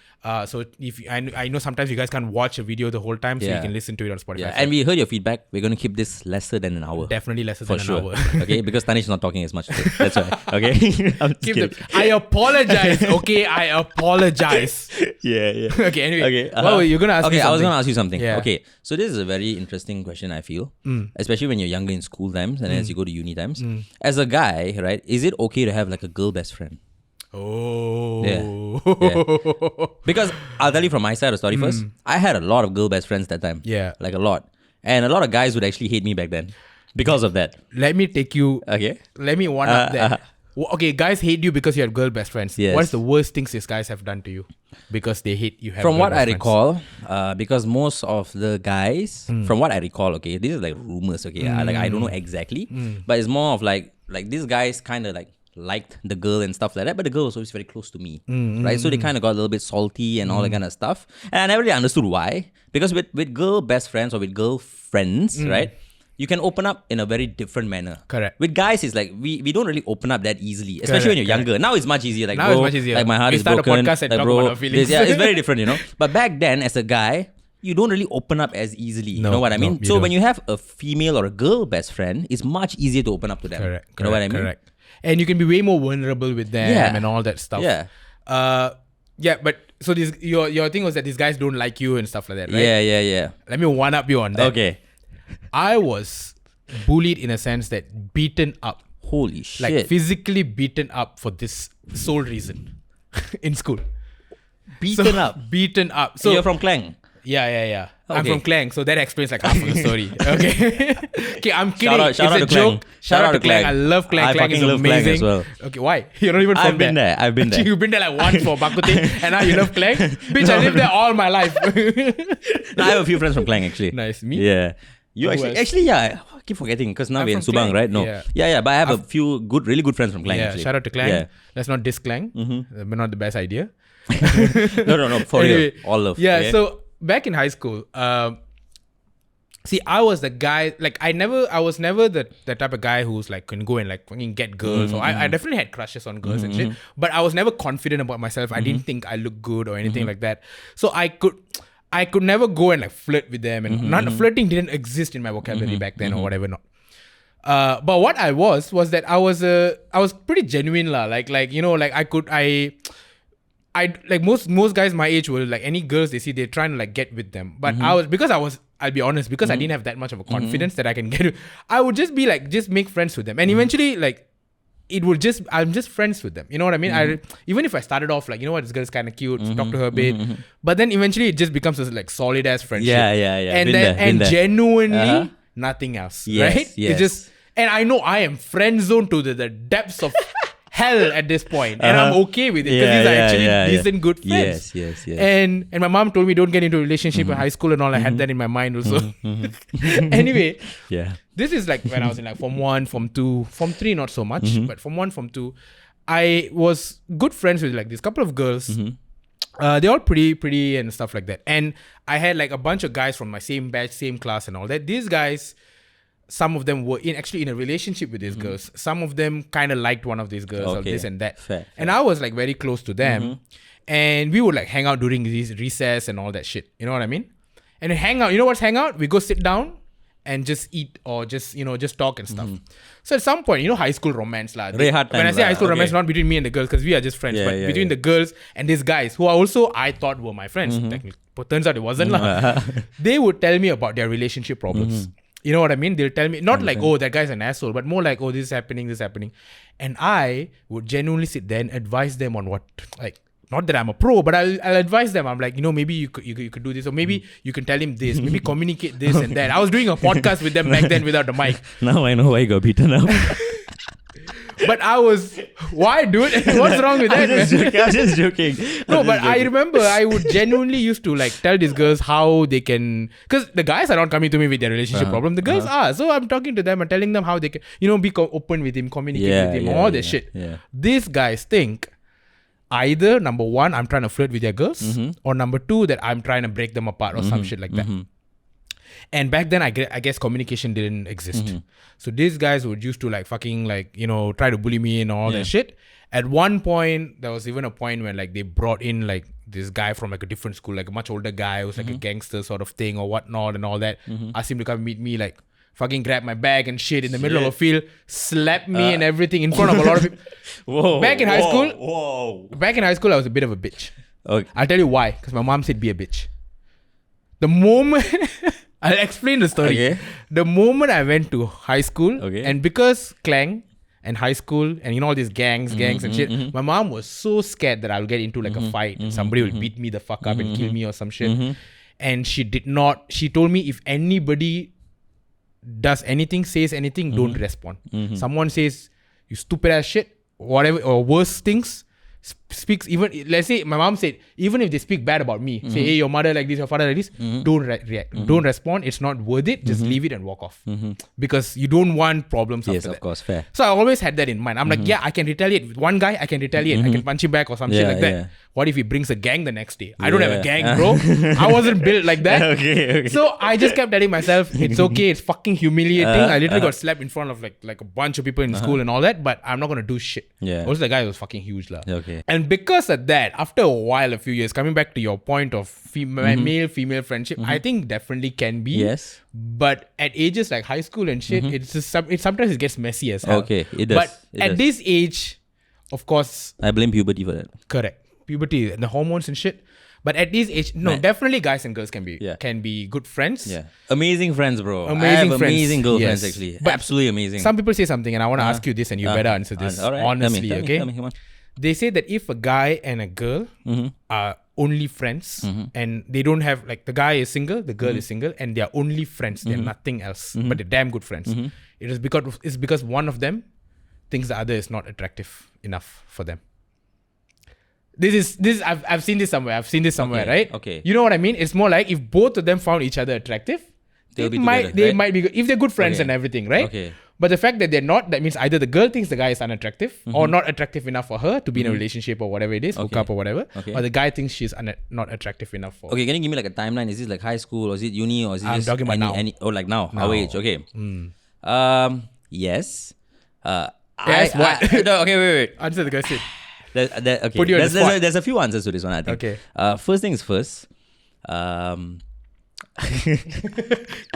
S2: So if I know sometimes you guys can't watch a video the whole time, so you can listen to it on Spotify.
S1: Yeah. And we heard your feedback. We're going to keep this lesser than an hour.
S2: Definitely lesser than an hour.
S1: Okay, because Tanesh is not talking as much today. That's why. Okay.
S2: keep them. I apologize. Okay, I apologize.
S1: Yeah.
S2: Okay, anyway.
S1: Okay.
S2: Well, you're gonna ask me
S1: Okay,
S2: something.
S1: I was gonna ask you something.
S2: Yeah.
S1: Okay, so this is a very interesting question, I feel, especially when you're younger in school times and as you go to uni times. As a guy, right, is it okay to have like a girl best friend?
S2: Oh.
S1: Yeah. Because I'll tell you from my side of the story first. I had a lot of girl best friends that time.
S2: Yeah.
S1: Like a lot. And a lot of guys would actually hate me back then because of that.
S2: Let me take you.
S1: Okay.
S2: Let me one up that. Okay, guys hate you because you have girl best friends.
S1: Yes.
S2: What's the worst things these guys have done to you because they hate you?
S1: From what I recall, because most of the guys, from what I recall, okay, this is like rumors, okay, I don't know exactly, but it's more of like these guys kind of like liked the girl and stuff like that, but the girl was always very close to me, right? So they kind of got a little bit salty and all that kind of stuff, and I never really understood why. Because with girl best friends or with girl friends, right, you can open up in a very different manner.
S2: Correct.
S1: With guys, it's like we don't really open up that easily, especially when you're younger. Now it's much easier. Like,
S2: Now
S1: bro,
S2: it's much easier.
S1: like my heart
S2: We
S1: is
S2: start a
S1: broken.
S2: podcast and
S1: Like,
S2: talk
S1: bro,
S2: about our feelings.
S1: it's very different, you know. But back then, as a guy, you don't really open up as easily. You know what I mean?
S2: you
S1: So
S2: don't.
S1: when you have a female or a girl best friend, it's much easier to open up to them.
S2: Correct.
S1: You know what I mean?
S2: Correct. And you can be way more vulnerable with them
S1: Yeah.
S2: and all that stuff.
S1: Yeah.
S2: Yeah, but so this your thing was that these guys don't like you and stuff like that, right?
S1: Yeah.
S2: Let me one up you on that.
S1: Okay.
S2: I was bullied in a sense that beaten up,
S1: Holy shit.
S2: like physically beaten up for this sole reason in school.
S1: beaten up.
S2: Beaten up.
S1: So
S2: So
S1: you're from Klang.
S2: yeah. I'm
S1: Okay.
S2: from Klang, so that explains like half of the story. Okay. Okay, I'm kidding.
S1: Shout out
S2: It's
S1: to
S2: a
S1: Klang.
S2: joke. Shout out to Klang. I love Klang.
S1: I
S2: Klang is
S1: fucking love Klang
S2: amazing.
S1: as well.
S2: Okay, why? You're not even from
S1: I've been there. I've been there.
S2: You've been there like once for Bakute, and now you love Klang? Bitch, I lived there all my life.
S1: No, I have a few friends from Klang actually.
S2: Nice. Me?
S1: Yeah. You
S2: Who
S1: actually,
S2: else?
S1: yeah. I keep forgetting because now
S2: I'm
S1: we're in
S2: from
S1: Subang,
S2: Klang.
S1: right? No.
S2: Yeah.
S1: But I have a few really good friends from Klang.
S2: Yeah,
S1: actually.
S2: shout out to Klang.
S1: Yeah.
S2: Let's not diss Klang. But not the best idea.
S1: No. For
S2: Anyway,
S1: real. All love.
S2: Yeah,
S1: okay?
S2: so back in high school, see, I was the guy, like I was never the type of guy who's like can go and like fucking get girls. Or I definitely had crushes on girls and shit, but I was never confident about myself. I didn't think I looked good or anything like that. So I could never go and like flirt with them, and not flirting didn't exist in my vocabulary back then or whatever not. But what I was that I was pretty genuine lah. Like you know, like I like most guys my age were like any girls they see they're trying to like get with them. But I'll be honest, because I didn't have that much of a confidence that I can get. I would just be like just make friends with them, and eventually like I'm just friends with them. You know what I mean? Even if I started off like, you know what, this girl's kind of cute, talk to her a bit, but then eventually it just becomes a like solid ass friendship.
S1: Yeah.
S2: And
S1: Been
S2: then
S1: there.
S2: genuinely nothing else,
S1: Yes,
S2: right?
S1: yes.
S2: It's just, and I know I am friend zoned to the depths of hell at this point, and I'm okay with it because these are actually decent, good friends.
S1: Yes.
S2: And my mom told me don't get into a relationship in high school and all. I had that in my mind also. Anyway,
S1: Yeah.
S2: this is like when I was in like Form 1, Form 2, Form 3 not so much, but Form 1, Form 2, I was good friends with like this couple of girls. They're all pretty and stuff like that. And I had like a bunch of guys from my same batch, same class and all that. These guys, some of them were actually in a relationship with these girls. Some of them kind of liked one of these girls or
S1: Okay.
S2: this and that.
S1: Fair.
S2: And I was like very close to them. And we would like hang out during these recess and all that shit. You know what I mean? And we hang out. You know what's hang out? We go sit down and just eat or just, you know, just talk and stuff. So at some point, you know, high school romance lah.
S1: Very hard
S2: When I
S1: times
S2: say
S1: lah,
S2: high school romance,
S1: okay.
S2: not between me and the girls because we are just friends, but
S1: Yeah,
S2: between the girls and these guys who are also I thought were my friends. Technically, but turns out it wasn't lah. They would tell me about their relationship problems. You know what I mean? They'll tell me, not like, oh, that guy's an asshole, but more like, oh, this is happening. And I would genuinely sit there and advise them on what, like, not that I'm a pro, but I'll advise them. I'm like, you know, maybe you could do this, or maybe you can tell him this, maybe communicate this and that. I was doing a podcast with them back then without the mic.
S1: Now I know why you got beaten up.
S2: But I was, why, dude? What's wrong with that, man?
S1: I'm just joking.
S2: No, but I remember I would genuinely used to like tell these girls how they can, because the guys are not coming to me with their relationship problem. The girls are. So I'm talking to them and telling them how they can, you know, be open with him, communicate with him, all that shit.
S1: Yeah.
S2: These guys think either number one, I'm trying to flirt with their girls, or number two, that I'm trying to break them apart or some shit like that. And back then, I guess communication didn't exist. So these guys would used to like fucking like, you know, try to bully me and all that shit. At one point, there was even a point when like they brought in like this guy from like a different school, like a much older guy who's like a gangster sort of thing or whatnot and all that. Asked him to come meet me like fucking grabbed my bag and shit in the middle of a field, slapped me and everything in front of a lot of people. Back in high school, I was a bit of a bitch.
S1: Okay.
S2: I'll tell you why. Because my mom said be a bitch. The moment... I'll explain the story.
S1: Okay.
S2: The moment I went to high school,
S1: Okay.
S2: and because Klang and high school and all these gangs and shit, my mom was so scared that I'll get into like a fight. Somebody will beat me the fuck up and kill me or some shit. And she told me if anybody does anything, says anything, don't respond. Someone says, you stupid ass shit, whatever, or worse things, speaks even, let's say my mom said, even if they speak bad about me, say, hey, your mother like this, your father like this, don't react. Don't respond. It's not worth it. Just leave it and walk off. Because you don't want problems after that.
S1: Yes, of course, fair.
S2: So I always had that in mind. I'm like, yeah, I can retaliate. With one guy, I can retaliate. I can punch him back or some shit like that.
S1: Yeah.
S2: What if he brings a gang the next day? I don't have a gang, bro. I wasn't built like that.
S1: Okay.
S2: So I just kept telling myself, it's okay. It's fucking humiliating. I literally got slapped in front of like a bunch of people in school and all that. But I'm not going to do shit.
S1: Yeah.
S2: Also, the guy was fucking huge.
S1: Okay.
S2: And because of that, after a while, a few years, coming back to your point of male-female friendship, I think definitely can be.
S1: Yes.
S2: But at ages like high school and shit, it's just sometimes it gets messy as hell.
S1: Okay, it does.
S2: But at this age, of course...
S1: I blame puberty for that.
S2: Correct. Puberty and the hormones and shit. But at this age, definitely guys and girls can be good friends.
S1: Yeah. Amazing friends, bro.
S2: Amazing
S1: I have
S2: friends.
S1: amazing girlfriends,
S2: Yes.
S1: actually.
S2: But
S1: absolutely amazing.
S2: Some people say something and I want to ask you this and you better answer this
S1: all right.
S2: honestly,
S1: Tell me,
S2: okay?
S1: Tell me, come on.
S2: They say that if a guy and a girl are only friends and they don't have, like, the guy is single, the girl is single, and they are only friends, they're nothing else, but they're damn good friends. It's because one of them thinks the other is not attractive enough for them. This is I've seen this somewhere.
S1: Okay,
S2: right?
S1: okay.
S2: You know what I mean? It's more like if both of them found each other attractive,
S1: They'll be
S2: might be good. If they're good friends and everything, right?
S1: Okay.
S2: But the fact that they're not, that means either the girl thinks the guy is unattractive or not attractive enough for her to be in a relationship or whatever it is, hook up or whatever, or the guy thinks she's not attractive enough for.
S1: Okay, can you give me like a timeline? Is this like high school or is it uni or is it
S2: I'm
S1: just
S2: talking about now.
S1: like now, our age? Okay. Yes.
S2: Yes, what?
S1: No, okay, wait.
S2: Answer the question.
S1: Okay.
S2: Put you on the spot.
S1: There's a few answers to this one, I think.
S2: Okay.
S1: First things first.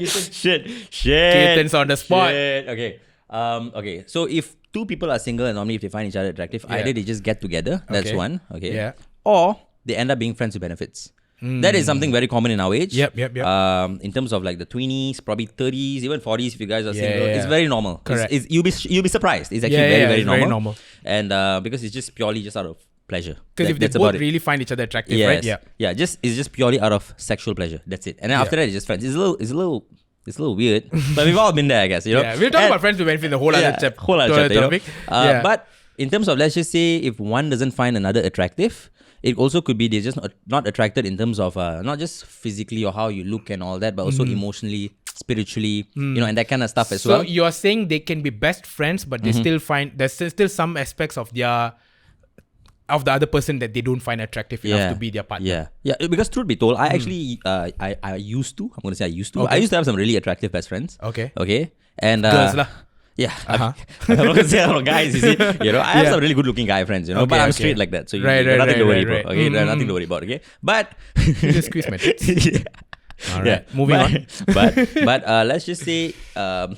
S1: Shit.
S2: Kirtan's on the spot.
S1: Shit. Okay. Okay. So if two people are single and normally if they find each other attractive, either they just get together. That's
S2: Okay.
S1: one. Okay.
S2: Yeah.
S1: Or they end up being friends with benefits. That is something very common in our age.
S2: Yep.
S1: In terms of like the 20s, probably 30s, even 40s, if you guys are single,
S2: yeah.
S1: it's very normal.
S2: Correct.
S1: You'll be surprised. It's actually very
S2: it's
S1: normal.
S2: very normal.
S1: And because it's just purely just out of pleasure.
S2: Because if they
S1: That's
S2: both
S1: about it.
S2: really find each other attractive,
S1: Yes.
S2: right? Yeah.
S1: Yeah. It's just purely out of sexual pleasure. That's it. And then after that, it's just friends. It's a little weird, but we've all been there, I guess. You know.
S2: Yeah, we'll talk about friends with benefit in the whole other chapter.
S1: Whole other chapter.
S2: Topic.
S1: But in terms of, let's just say, if one doesn't find another attractive, it also could be they're just not attracted in terms of not just physically or how you look and all that, but also emotionally, spiritually, and that kind of stuff as well.
S2: So you're saying they can be best friends, but they still find there's still some aspects of the other person that they don't find attractive enough to be their partner.
S1: Yeah. Because truth be told, I actually I used to. I'm gonna say I used to.
S2: Okay.
S1: I used to have some really attractive best friends.
S2: Okay.
S1: And
S2: Girls lah.
S1: yeah, I'm not gonna say I'm guys. You see, I have some really good-looking guy friends, but I'm straight like that, so you got nothing to worry about. Okay, nothing to worry about. Okay, but
S2: You just squeeze my tits.
S1: yeah.
S2: Alright, moving on.
S1: But let's just say I'm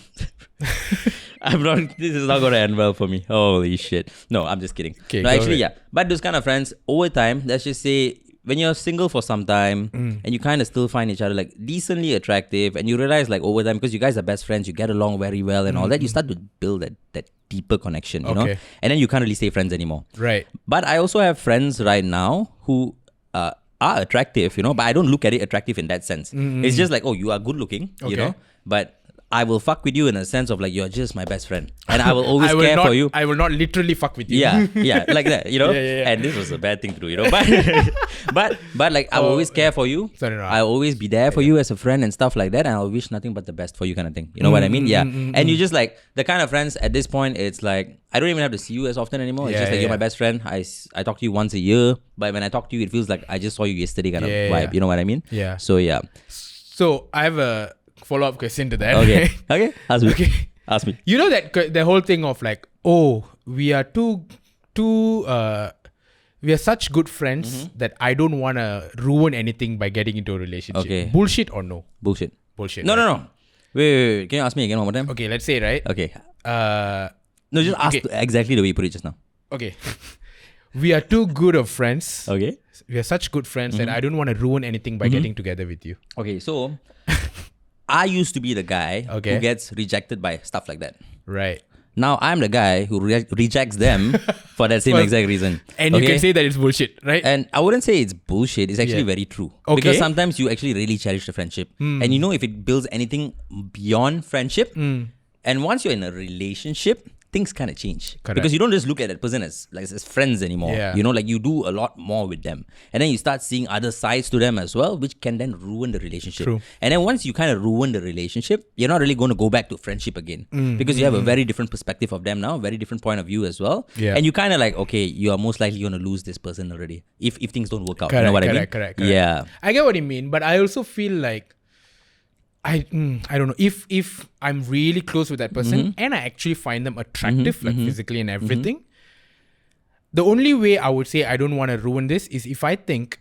S1: not. This is not gonna end well for me. Holy shit! No, I'm just kidding.
S2: Okay,
S1: no,
S2: go
S1: actually,
S2: ahead.
S1: yeah. But those kind of friends over time, let's just say, when you're single for some time and you kind of still find each other like decently attractive, and you realize like over time, because you guys are best friends, you get along very well and all that, you start to build that deeper connection, you know,
S2: Okay.
S1: and then you can't really stay friends anymore.
S2: Right.
S1: But I also have friends right now who are attractive, but I don't look at it attractive in that sense. It's just like, oh, you are good looking,
S2: Okay.
S1: but I will fuck with you in a sense of like, you're just my best friend. And I will always care for you.
S2: I will not literally fuck with you.
S1: Yeah, like that,
S2: Yeah.
S1: And this was a bad thing to do, But like, I will always care for you.
S2: Sorry, no.
S1: I'll always be there for you as a friend and stuff like that. And I'll wish nothing but the best for you kind of thing. You know what I mean? Yeah. And you just like, the kind of friends at this point, it's like, I don't even have to see you as often anymore. It's just like, you're my best friend. I talk to you once a year. But when I talk to you, it feels like I just saw you yesterday kind of vibe. You know what I mean?
S2: Yeah.
S1: So, yeah.
S2: So I have a follow-up question to that.
S1: Okay. Ask me.
S2: Okay.
S1: Ask me.
S2: You know that the whole thing of like, oh, we are we are such good friends that I don't want to ruin anything by getting into a relationship.
S1: Okay.
S2: Bullshit or no?
S1: Bullshit.
S2: Bullshit.
S1: No,
S2: right?
S1: no. Wait. Can you ask me again one more time?
S2: Okay, let's say, right?
S1: Okay.
S2: Uh,
S1: No, just ask
S2: Okay.
S1: exactly the way you put it just now.
S2: okay. We are too good of friends.
S1: Okay.
S2: We are such good friends that I don't want to ruin anything by getting together with you.
S1: Okay, so I used to be the guy who
S2: Okay.
S1: gets rejected by stuff like that.
S2: Right.
S1: Now I'm the guy who rejects them for that same
S2: Well,
S1: exact reason.
S2: And you can say that it's bullshit, right?
S1: And I wouldn't say it's bullshit. It's actually very true.
S2: Okay.
S1: Because sometimes you actually really cherish the friendship. And you know if it builds anything beyond friendship, and once you're in a relationship, things kind of change.
S2: Correct.
S1: Because you don't just look at that person as friends anymore.
S2: Yeah.
S1: You know, like you do a lot more with them. And then you start seeing other sides to them as well, which can then ruin the relationship.
S2: True.
S1: And then once you kind of ruin the relationship, you're not really going to go back to friendship again. Because you have a very different perspective of them now, very different point of view as well.
S2: Yeah.
S1: And you kind of like, okay, you are most likely going to lose this person already if things don't work out.
S2: Correct,
S1: You know what I mean?
S2: correct.
S1: Yeah.
S2: I get what you mean, but I also feel like I don't know if I'm really close with that person and I actually find them attractive, like physically and everything. The only way I would say I don't want to ruin this is if I think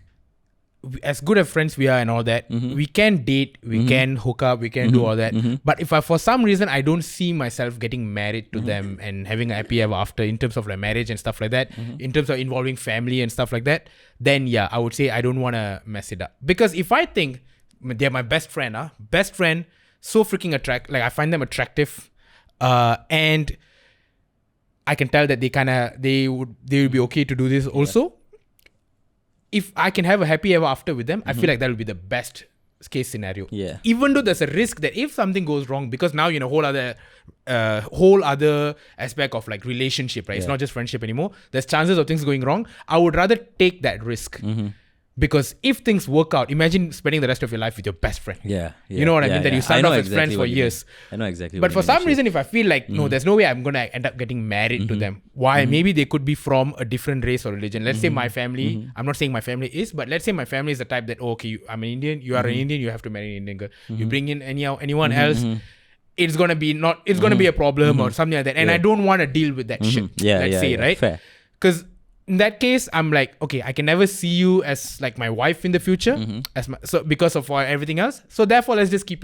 S2: as good as friends we are and all that, we can date, we can hook up, we can do all that. But if I, for some reason, I don't see myself getting married to them and having a happy ever after in terms of like marriage and stuff like that, in terms of involving family and stuff like that, then yeah, I would say I don't want to mess it up. Because if I think they're my best friend, so freaking like I find them attractive, and I can tell that they would be okay to do this also. If I can have a happy ever after with them, I feel like that will be the best case scenario.
S1: Yeah.
S2: Even though there's a risk that if something goes wrong, because now whole other aspect of like relationship, right? It's not just friendship anymore. There's chances of things going wrong. I would rather take that risk. Because if things work out, imagine spending the rest of your life with your best friend.
S1: Yeah.
S2: You know what I mean? That you started off as friends for
S1: what you mean.
S2: years.
S1: I know exactly
S2: But
S1: what
S2: for
S1: you mean,
S2: some
S1: actually.
S2: reason, if I feel like, no, there's no way I'm going to end up getting married to them. Why? Maybe they could be from a different race or religion. Let's say my family, I'm not saying my family is, but let's say my family is the type that, I'm an Indian, you are an Indian, you have to marry an Indian girl. You bring in anyone else, it's going to be a problem or something like that. And I don't want to deal with that shit. Let's say, right?
S1: Fair.
S2: Because in that case, I'm like, okay, I can never see you as like my wife in the future, because of everything else. So therefore, let's just be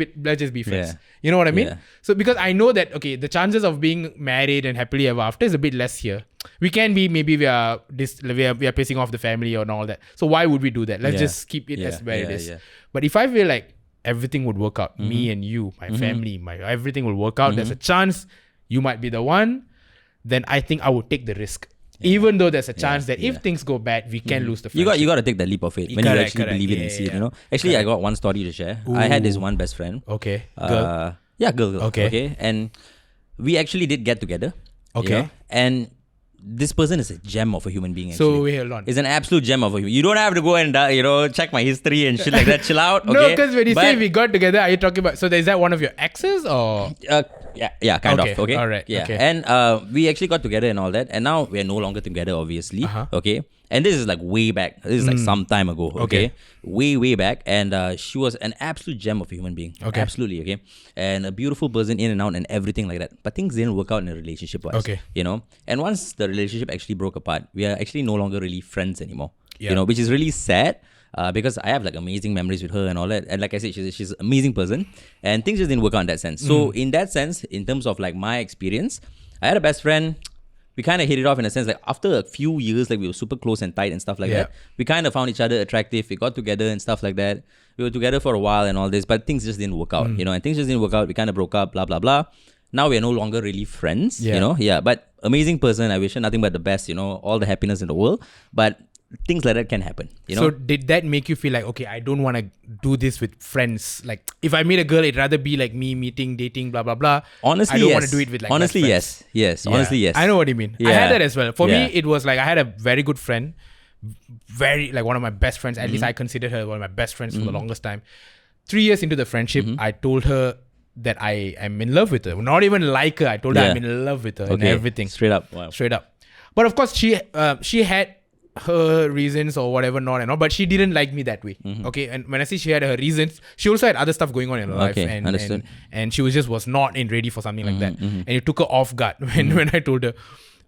S2: friends.
S1: Yeah.
S2: You know what I mean?
S1: Yeah.
S2: So because I know that, okay, the chances of being married and happily ever after is a bit less here. We can be, maybe we are pissing off the family and all that. So why would we do that? Let's just keep it as where it is.
S1: Yeah.
S2: But if I feel like everything would work out, me and you, my family, everything will work out, there's a chance you might be the one, then I think I would take the risk. Even though there's a chance that if things go bad, we can lose the friendship.
S1: You got to take that leap of faith when you actually believe it and see it. You know. Actually, I got one story to share. I had this one best friend.
S2: Okay. Girl.
S1: Girl. Okay. And we actually did get together.
S2: Okay.
S1: You know? And this person is a gem of a human being. Actually.
S2: So wait, hold on.
S1: It's an absolute gem of a human. You don't have to go and check my history and shit like that. Chill out. Okay?
S2: No, because when you say we got together, are you talking about? So is that one of your exes or?
S1: Yeah, kind of. Okay.
S2: All right.
S1: Yeah.
S2: Okay.
S1: And we actually got together and all that. And now we're no longer together, obviously. Okay. And this is like way back. This is like some time ago. Okay. Way back. And she was an absolute gem of a human being.
S2: Okay.
S1: Absolutely. Okay. And a beautiful person in and out and everything like that. But things didn't work out in a relationship wise.
S2: Okay.
S1: You know. And once the relationship actually broke apart, we are actually no longer really friends anymore.
S2: Yeah.
S1: You know, which is really sad. Because I have like amazing memories with her and all that. And like I said, she's an amazing person. And things just didn't work out in that sense. So in that sense, in terms of like my experience, I had a best friend. We kind of hit it off in a sense, like after a few years, like we were super close and tight and stuff like that. We kind of found each other attractive. We got together and stuff like that. We were together for a while and all this, but things just didn't work out, you know, and things just didn't work out. We kind of broke up, blah, blah, blah. Now we are no longer really friends, you know. Yeah, but amazing person. I wish her nothing but the best, you know, all the happiness in the world. But things like that can happen, you know.
S2: So did that make you feel like, okay, I don't want to do this with friends? Like if I meet a girl, it'd rather be like me meeting, dating, blah, blah, blah.
S1: Honestly,
S2: I don't
S1: yes.
S2: want to do it with like
S1: honestly,
S2: best friends.
S1: yes.
S2: Yeah.
S1: Honestly, yes.
S2: I know what you mean. I
S1: Yeah.
S2: had that as well. For
S1: Yeah.
S2: me, it was like I had a very good friend, very like one of my best friends. At least I considered her one of my best friends for the longest time. 3 years into the friendship, I told her that I am in love with her. Not even like her. I told her I'm in love with her and everything.
S1: Straight up. Wow.
S2: Straight up. But of course, she had her reasons or whatever, not and all, but she didn't like me that way. Okay, and when I say she had her reasons, she also had other stuff going on in her life, and she was not ready for something like that, and it took her off guard when I told her.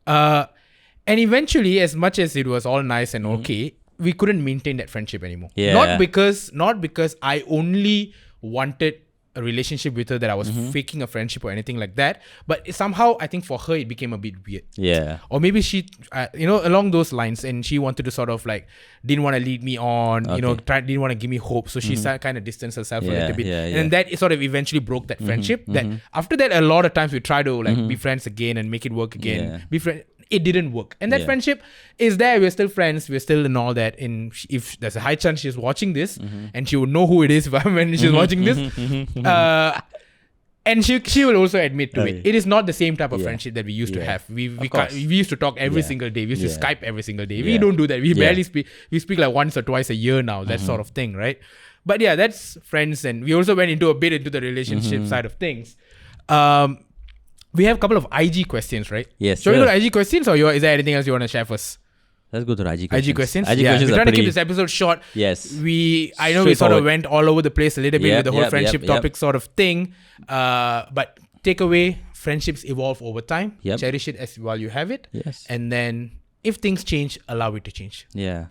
S2: And eventually, as much as it was all nice and okay, we couldn't maintain that friendship anymore.
S1: Yeah.
S2: Not because I only wanted a relationship with her that I was faking a friendship or anything like that. But somehow, I think for her, it became a bit weird.
S1: Yeah.
S2: Or maybe she, along those lines, and she wanted to sort of like, didn't want to lead me on, didn't want to give me hope. So she kind of distanced herself a little bit. And then that sort of eventually broke that friendship. That after that, a lot of times we try to like be friends again and make it work again. Be friends. It didn't work. And that friendship is there. We're still friends. We're still in all that. And if there's a high chance she's watching this and she would know who it is when she's watching this. And she will also admit to it. It is not the same type of friendship that we used to have. We used to talk every single day. We used to Skype every single day. We don't do that. We barely speak. We speak like once or twice a year now. That sort of thing, right? But yeah, that's friends. And we also went into the relationship side of things. We have a couple of IG questions, right?
S1: Yes.
S2: Shall we go to IG questions, or is there anything else you want to share first?
S1: Let's go to the IG questions.
S2: IG questions?
S1: IG questions
S2: we're trying to keep this episode short.
S1: Yes.
S2: I know we sort of went all over the place a little bit with the whole friendship topic sort of thing. But takeaway, friendships evolve over time. Cherish it while you have it.
S1: Yes.
S2: And then if things change, allow it to change.
S1: Yeah.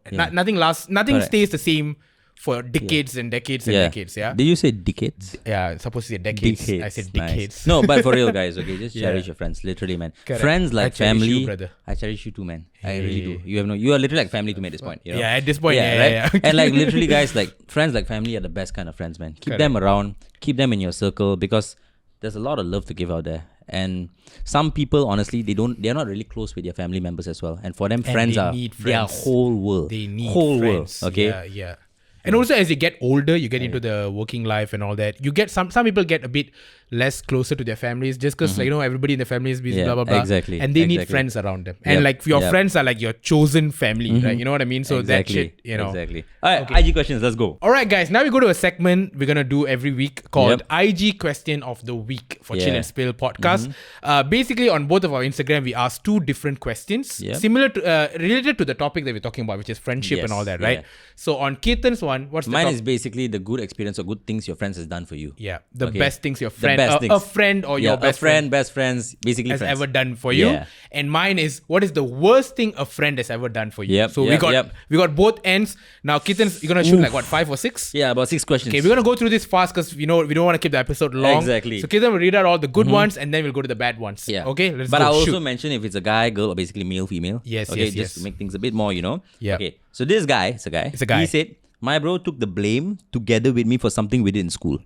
S2: Nothing lasts. Nothing stays the same for decades and decades and decades. Yeah.
S1: Did you say decades?
S2: Yeah, it's supposed to say decades. I said decades.
S1: Nice. No, but for real, guys, okay, just cherish your friends, literally, man.
S2: Correct.
S1: Friends like family.
S2: You, brother.
S1: I cherish you too, man. I really do. You are literally like family to me at this point. You know?
S2: Yeah, at this point,
S1: right? And like literally, guys, like friends like family are the best kind of friends, man. Keep them around, keep them in your circle, because there's a lot of love to give out there. And some people, honestly, they're not really close with their family members as well. And for them, friends are their whole world.
S2: They need
S1: whole
S2: friends.
S1: world. Okay.
S2: Yeah. And also, as you get older, you get into the working life and all that. You get some people get a bit less closer to their families just because everybody in the family is busy, blah blah blah.
S1: Exactly.
S2: And they need friends around them. And like your friends are like your chosen family, right? You know what I mean? So that shit,
S1: Exactly. All right, IG questions. Let's go.
S2: All right, guys. Now we go to a segment we're gonna do every week called IG Question of the Week for Chill and Spill podcast. Basically, on both of our Instagram, we ask two different questions similar to related to the topic that we're talking about, which is friendship and all that, right? So on Kirtan's one, what's
S1: mine is basically the good experience or good things your friends has done for you.
S2: Yeah, the best things your friend, a friend or your best friends, basically has ever done for you. And mine is what is the worst thing a friend has ever done for you. So we got both ends. Now, Kirtan's, you're gonna shoot like what, 5 or 6?
S1: Yeah, about 6 questions.
S2: Okay, we're gonna go through this fast because we don't want to keep the episode long.
S1: Exactly.
S2: So Kirtan will read out all the good ones and then we'll go to the bad ones.
S1: Yeah.
S2: Okay, let's
S1: but
S2: go.
S1: I'll also mention if it's a guy, girl, or basically male, female.
S2: Yes,
S1: okay,
S2: yes,
S1: just to make things a bit more,
S2: Yeah.
S1: Okay, so this guy, it's a guy. He said, my bro took the blame together with me for something we did in school.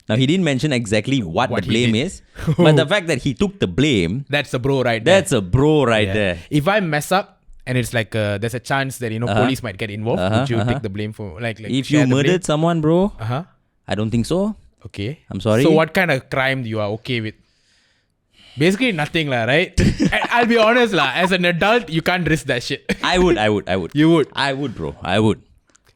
S1: Now, he didn't mention exactly what the blame is, but the fact that he took the blame...
S2: That's a bro right there.
S1: That's a bro right there.
S2: If I mess up and it's like there's a chance that, police might get involved, would you take the blame for... like
S1: if you murdered someone, bro, I don't think so.
S2: Okay.
S1: I'm sorry.
S2: So, what kind of crime you are okay with? Basically, nothing, right? I'll be honest, as an adult, you can't risk that shit.
S1: I would.
S2: You would?
S1: I would, bro. I would.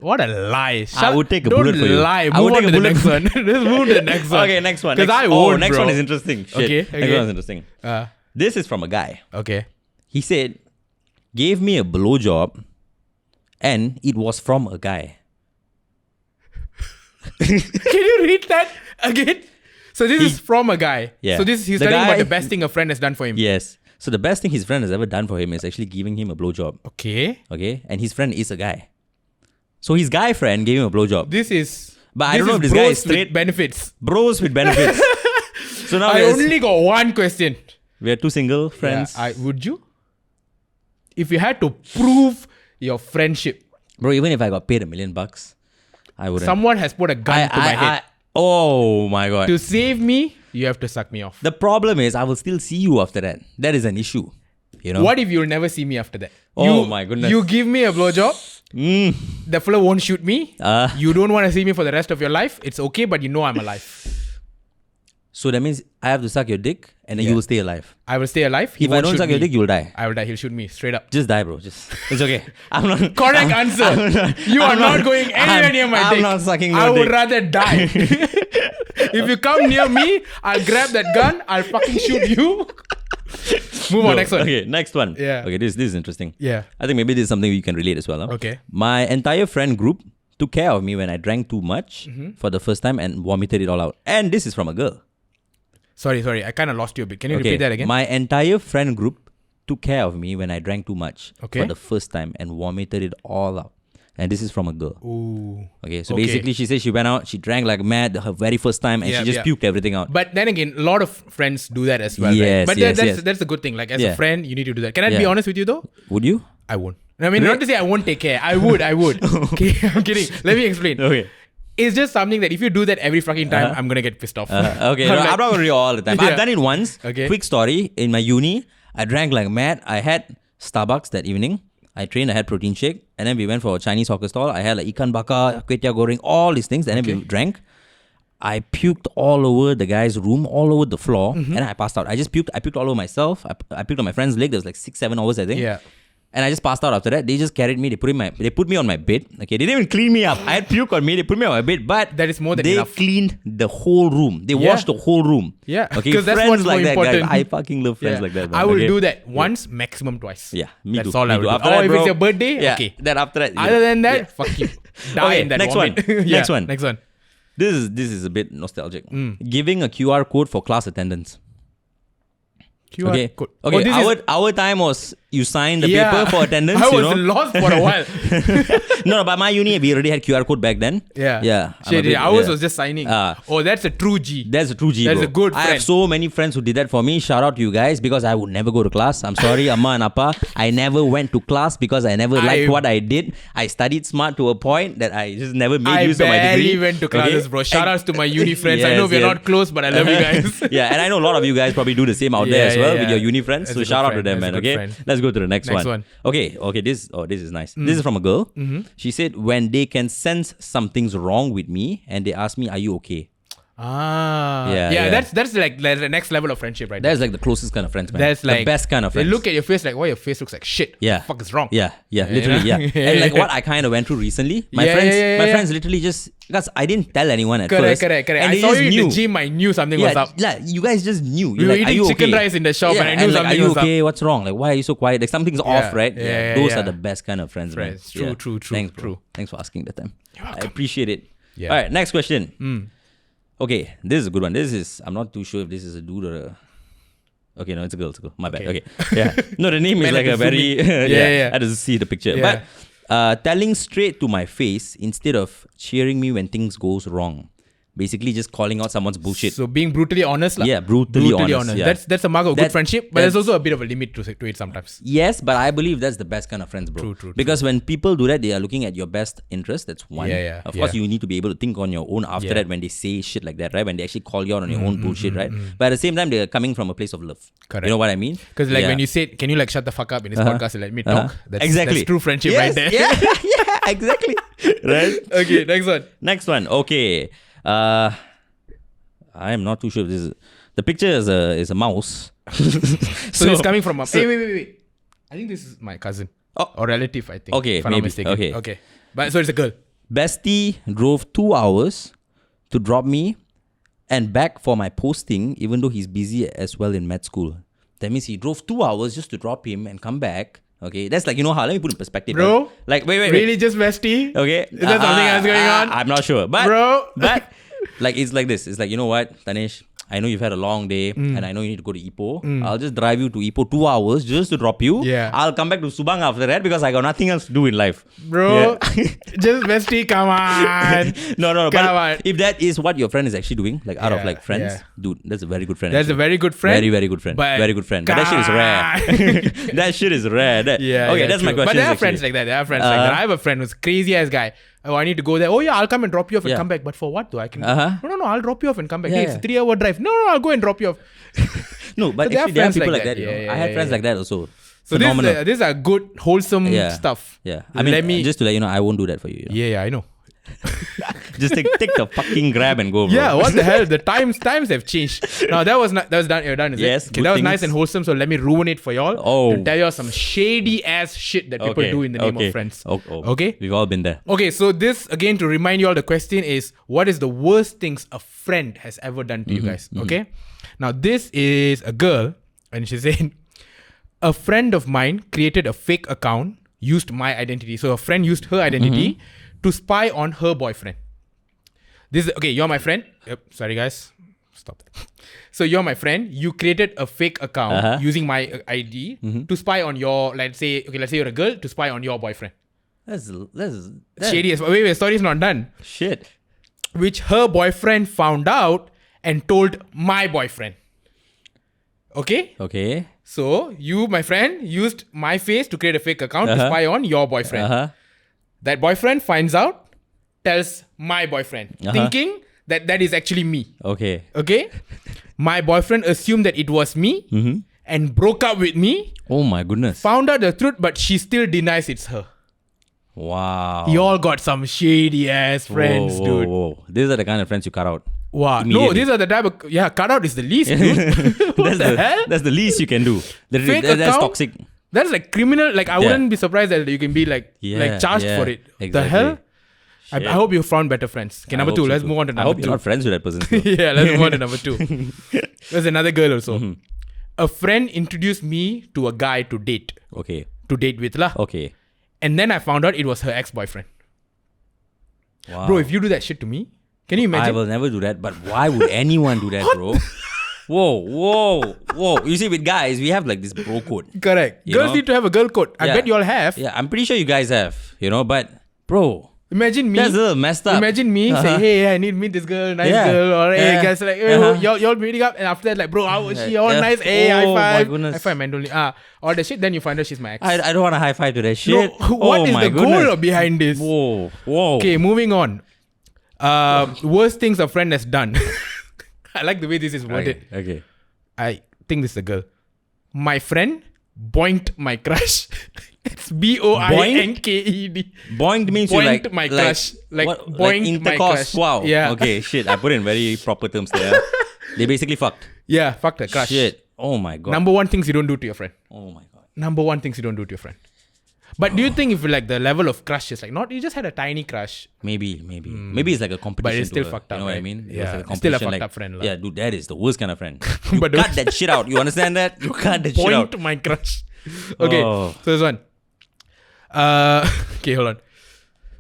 S2: What a lie.
S1: I would take a bullet for you.
S2: Don't lie. Move on to the next one. Let's move to the next one.
S1: Okay, next one.
S2: Because I won't,
S1: next
S2: bro.
S1: one is interesting. Shit.
S2: Okay.
S1: Next one is interesting. This is from a guy.
S2: Okay.
S1: He said, gave me a blowjob and it was from a guy.
S2: Can you read that again? So this is from a guy.
S1: Yeah.
S2: So he's telling about the best thing a friend has done for him.
S1: Yes. So the best thing his friend has ever done for him is actually giving him a blowjob.
S2: Okay.
S1: And his friend is a guy. So his guy friend gave him a blowjob.
S2: But
S1: I don't know if this guy is straight.
S2: Benefits.
S1: Bros with benefits. So now
S2: I only got one question.
S1: We are two single friends.
S2: Yeah, would you? If you had to prove your friendship.
S1: Bro, even if I got paid $1 million, I wouldn't.
S2: Someone has put a gun to my head.
S1: Oh my God.
S2: To save me, you have to suck me off.
S1: The problem is I will still see you after that. That is an issue.
S2: What if you'll never see me after that?
S1: My goodness.
S2: You give me a blowjob. The fella won't shoot me. You don't want to see me for the rest of your life. It's okay, but you know I'm alive.
S1: So that means I have to suck your dick and then you will stay alive.
S2: I will stay alive.
S1: If I don't suck your dick, you will die.
S2: I will die. He'll shoot me straight up.
S1: Just die, bro. It's okay. I'm not.
S2: Correct answer. You are not going anywhere near my dick.
S1: I'm not sucking your
S2: dick. I would
S1: dick.
S2: rather die. If you come near me, I'll grab that gun. I'll fucking shoot you. Move on, next one.
S1: Okay, next one.
S2: Yeah.
S1: Okay, this is interesting.
S2: Yeah.
S1: I think maybe this is something you can relate as well. Huh?
S2: Okay.
S1: My entire friend group took care of me when I drank too much for the first time and vomited it all out. And this is from a girl.
S2: Sorry. I kind of lost you a bit. Can you repeat that again?
S1: My entire friend group took care of me when I drank too much
S2: for
S1: the first time and vomited it all out. And this is from a girl.
S2: Ooh.
S1: Okay, so basically she said she went out, she drank like mad her very first time, and she just puked everything out.
S2: But then again, a lot of friends do that as well.
S1: Yes,
S2: right? But
S1: yes,
S2: that's a good thing. Like as a friend, you need to do that. Can I be honest with you though?
S1: Would you?
S2: I won't. I mean, not to say I won't take care. I would. Okay, I'm kidding. Let me explain.
S1: Okay.
S2: It's just something that if you do that every fucking time, I'm gonna get pissed off.
S1: Okay, I'm not gonna do all the time. I've done it once.
S2: Okay.
S1: Quick story. In my uni, I drank like mad. I had Starbucks that evening. I trained, I had protein shake. And then we went for a Chinese hawker stall. I had like ikan bakar, kway teow goreng, all these things. And then we drank. I puked all over the guy's room, all over the floor. And I passed out. I puked all over myself. I puked on my friend's leg. There was like 6-7 hours, I think.
S2: Yeah.
S1: And I just passed out after that. They just carried me. They put me on my bed. Okay, they didn't even clean me up. I had puke on me. They put me on my bed, but
S2: that is more than
S1: they
S2: enough.
S1: cleaned the whole room. They washed the whole room.
S2: Yeah,
S1: okay.
S2: because that's
S1: friends
S2: what's
S1: like
S2: more
S1: that,
S2: important.
S1: guys. I fucking love friends like that. Man.
S2: I will do that once, maximum twice.
S1: Yeah, me
S2: that's
S1: too.
S2: all I will do.
S1: After
S2: Or
S1: that,
S2: if
S1: bro,
S2: it's your birthday, okay.
S1: Then after that,
S2: Other than that, fuck you. Die in that
S1: next
S2: moment.
S1: one. Next one.
S2: Next one.
S1: This is a bit nostalgic. Giving a QR code for class attendance.
S2: QR code.
S1: Okay. Our time was you sign the paper for attendance.
S2: I was lost for a while.
S1: No, but my uni we already had QR code back then.
S2: Yeah. Ours was just signing. That's a true G.
S1: That's a true G.
S2: That's
S1: bro.
S2: a good friend.
S1: I have so many friends who did that for me. Shout out to you guys because I would never go to class. I'm sorry, Amma and Appa. I never went to class because I never liked what I did. I studied smart to a point that I just never made use of my degree.
S2: I barely went to classes, bro. Shout outs to my uni friends. I know we're not close, but I love you guys.
S1: Yeah, and I know a lot of you guys probably do the same out there as well with your uni friends. So shout out to them, man. Okay, let's go to the next one. Okay. This is nice. This is from a girl. She said, when they can sense something's wrong with me and they ask me, are you okay?
S2: That's like the next level of friendship, right?
S1: That's like the closest kind of friends, man.
S2: That's like
S1: the best kind of friends.
S2: They look at your face like, why your face looks like shit?
S1: Yeah.
S2: What the fuck is wrong?
S1: Yeah, literally, And like what I kind of went through recently, my friends literally just, because I didn't tell anyone at first.
S2: Correct.
S1: And
S2: I saw you in the gym, I knew something was up.
S1: Yeah, you guys just knew.
S2: We were eating chicken rice in the shop and I knew something was up.
S1: Are you okay? What's wrong? Like, why are you so quiet? Like, something's off, right? Those are the best kind of friends, man.
S2: True.
S1: Thanks for asking that time. I appreciate it.
S2: Yeah.
S1: All right, next question. Okay, this is a good one. I'm not too sure if this is a dude or a... Okay, no, it's a girl. My bad. Okay. Yeah. No, the name is like a very... I just see the picture.
S2: Yeah.
S1: But telling straight to my face instead of cheering me when things goes wrong. Basically just calling out someone's bullshit.
S2: So being brutally honest.
S1: Yeah, brutally honest. Yeah.
S2: That's a mark of good friendship, but there's also a bit of a limit to it sometimes.
S1: Yes, but I believe that's the best kind of friends, bro.
S2: True.
S1: Because when people do that, they are looking at your best interest. That's one. Of course, you need to be able to think on your own after that when they say shit like that, right? When they actually call you out on your own bullshit, right? But at the same time, they're coming from a place of love.
S2: Correct.
S1: You know what I mean?
S2: Because like when you say, can you like shut the fuck up in this podcast and let me talk? That's true friendship right there.
S1: Yeah, exactly. Right?
S2: Okay, next one.
S1: Okay. I am not too sure if this is... The picture is a mouse.
S2: So it's coming from a... Wait. I think this is my cousin. Or relative, I think.
S1: Okay,
S2: if I'm
S1: maybe.
S2: not mistaken. Okay. But so it's a girl.
S1: Bestie drove 2 hours to drop me and back for my posting, even though he's busy as well in med school. That means he drove 2 hours just to drop him and come back. Okay, that's like, you know how, let me put in perspective.
S2: Bro,
S1: right? Like, wait.
S2: Really just bestie?
S1: Okay.
S2: Is there something else going on?
S1: I'm not sure. But,
S2: bro.
S1: But, like, it's like this. It's like, you know what, Tanesh? I know you've had a long day and I know you need to go to Ipoh. I'll just drive you to Ipoh 2 hours just to drop you.
S2: Yeah.
S1: I'll come back to Subang after that because I got nothing else to do in life.
S2: Bro, just bestie, come on.
S1: No.
S2: Come on.
S1: If that is what your friend is actually doing, like out of like friends, dude, that's a very good friend.
S2: That's a very good friend.
S1: Very, very good friend. Very good friend. But that shit is rare. That shit is rare. Okay, that's my question.
S2: But there are friends like that. I have a friend who's crazy ass guy. Oh, I need to go there. Oh yeah, I'll come and drop you off and come back. But for what though? I can. No, I'll drop you off and come back. Hey, it's a 3-hour drive. No, I'll go and drop you off.
S1: No, but actually there are people like that. I had friends like that also.
S2: So these are good, wholesome stuff.
S1: Yeah. I mean, just to let you know, I won't do that for you.
S2: Yeah, I know.
S1: Just take the fucking grab and go, bro.
S2: Yeah, what the hell? The times have changed. Now that was done. You're done.
S1: Yes,
S2: okay, that was nice and wholesome. So let me ruin it for y'all. To tell you some shady ass shit that people do in the name of friends. Okay,
S1: we've all been there.
S2: Okay, so this again to remind you all, the question is, what is the worst things a friend has ever done to you guys? Okay, now this is a girl, and she's saying, a friend of mine created a fake account, used my identity. So a friend used her identity to spy on her boyfriend. You're my friend. Yep, sorry guys. Stop that. So you're my friend. You created a fake account using my ID to spy on your, let's say you're a girl, to spy on your boyfriend.
S1: That's
S2: Shady as wait, story's not done.
S1: shit.
S2: Which her boyfriend found out and told my boyfriend. Okay?
S1: Okay.
S2: So, you, my friend, used my face to create a fake account to spy on your boyfriend. That boyfriend finds out, tells my boyfriend, thinking that is actually me.
S1: Okay.
S2: Okay? My boyfriend assumed that it was me and broke up with me.
S1: Oh my goodness.
S2: Found out the truth, but she still denies it's her.
S1: Wow.
S2: Y'all got some shady ass friends, dude.
S1: Whoa. These are the kind of friends you cut out.
S2: Wow. No,
S1: Immediately.
S2: these are the type of... Yeah, cut out is the least, dude. What the hell?
S1: That's the least you can do.
S2: Fake
S1: That's
S2: account?
S1: toxic.
S2: That's like criminal. Like, I wouldn't be surprised that you can be like charged for it.
S1: Exactly.
S2: The hell? I hope you found better friends. Okay, number 2. Let's move on to
S1: I
S2: number
S1: hope
S2: 2.
S1: you're not friends with that person. Still.
S2: Yeah, let's move on to number 2. There's another girl also. A friend introduced me to a guy to date.
S1: Okay.
S2: To date with lah.
S1: Okay.
S2: And then I found out it was her ex-boyfriend.
S1: Wow.
S2: Bro, if you do that shit to me, can you imagine?
S1: I will never do that, but why would anyone do that, bro? Whoa. You see, with guys, we have like this bro code.
S2: Correct.
S1: You
S2: Girls
S1: know?
S2: need to have a girl code. I bet you all have.
S1: Yeah, I'm pretty sure you guys have, but bro,
S2: Imagine me.
S1: that's a little messed up.
S2: Imagine me say, hey, I need to meet this girl, nice girl, or hey, guys, like, hey, y'all meeting up, and after that, like, bro, how was she? All nice, hey, high five.
S1: My goodness.
S2: High five, man, all the shit, then you find out she's my ex.
S1: I don't want to high five to that shit.
S2: No, what is
S1: my
S2: the
S1: goodness.
S2: goal behind this?
S1: Whoa.
S2: Okay, moving on. Worst things a friend has done. I like the way this is worded.
S1: Okay.
S2: I think this is a girl. My friend boinked my crush. It's BOINKED.
S1: Boinked means you
S2: Boinked
S1: like
S2: my crush. Like boinked my
S1: intercourse.
S2: crush.
S1: Wow.
S2: Yeah.
S1: Okay, shit. I put in very proper terms there. They basically fucked.
S2: Yeah, fuck the crush.
S1: Shit. Oh my god.
S2: Number 1 things you don't do to your friend.
S1: Oh my god.
S2: Number 1 things you don't do to your friend. But do you think if like the level of crush is like not you just had a tiny crush,
S1: Maybe it's like a competition.
S2: but it's still
S1: to her,
S2: fucked up.
S1: You know what I
S2: right?
S1: mean?
S2: Yeah,
S1: It's
S2: it's still a
S1: competition,
S2: fucked up friend.
S1: Yeah, dude, that is the worst kind of friend. You
S2: But
S1: cut that shit out. You understand that? You cut that shit out.
S2: Point my crush. Okay,
S1: Oh.
S2: so this one. Okay, hold on.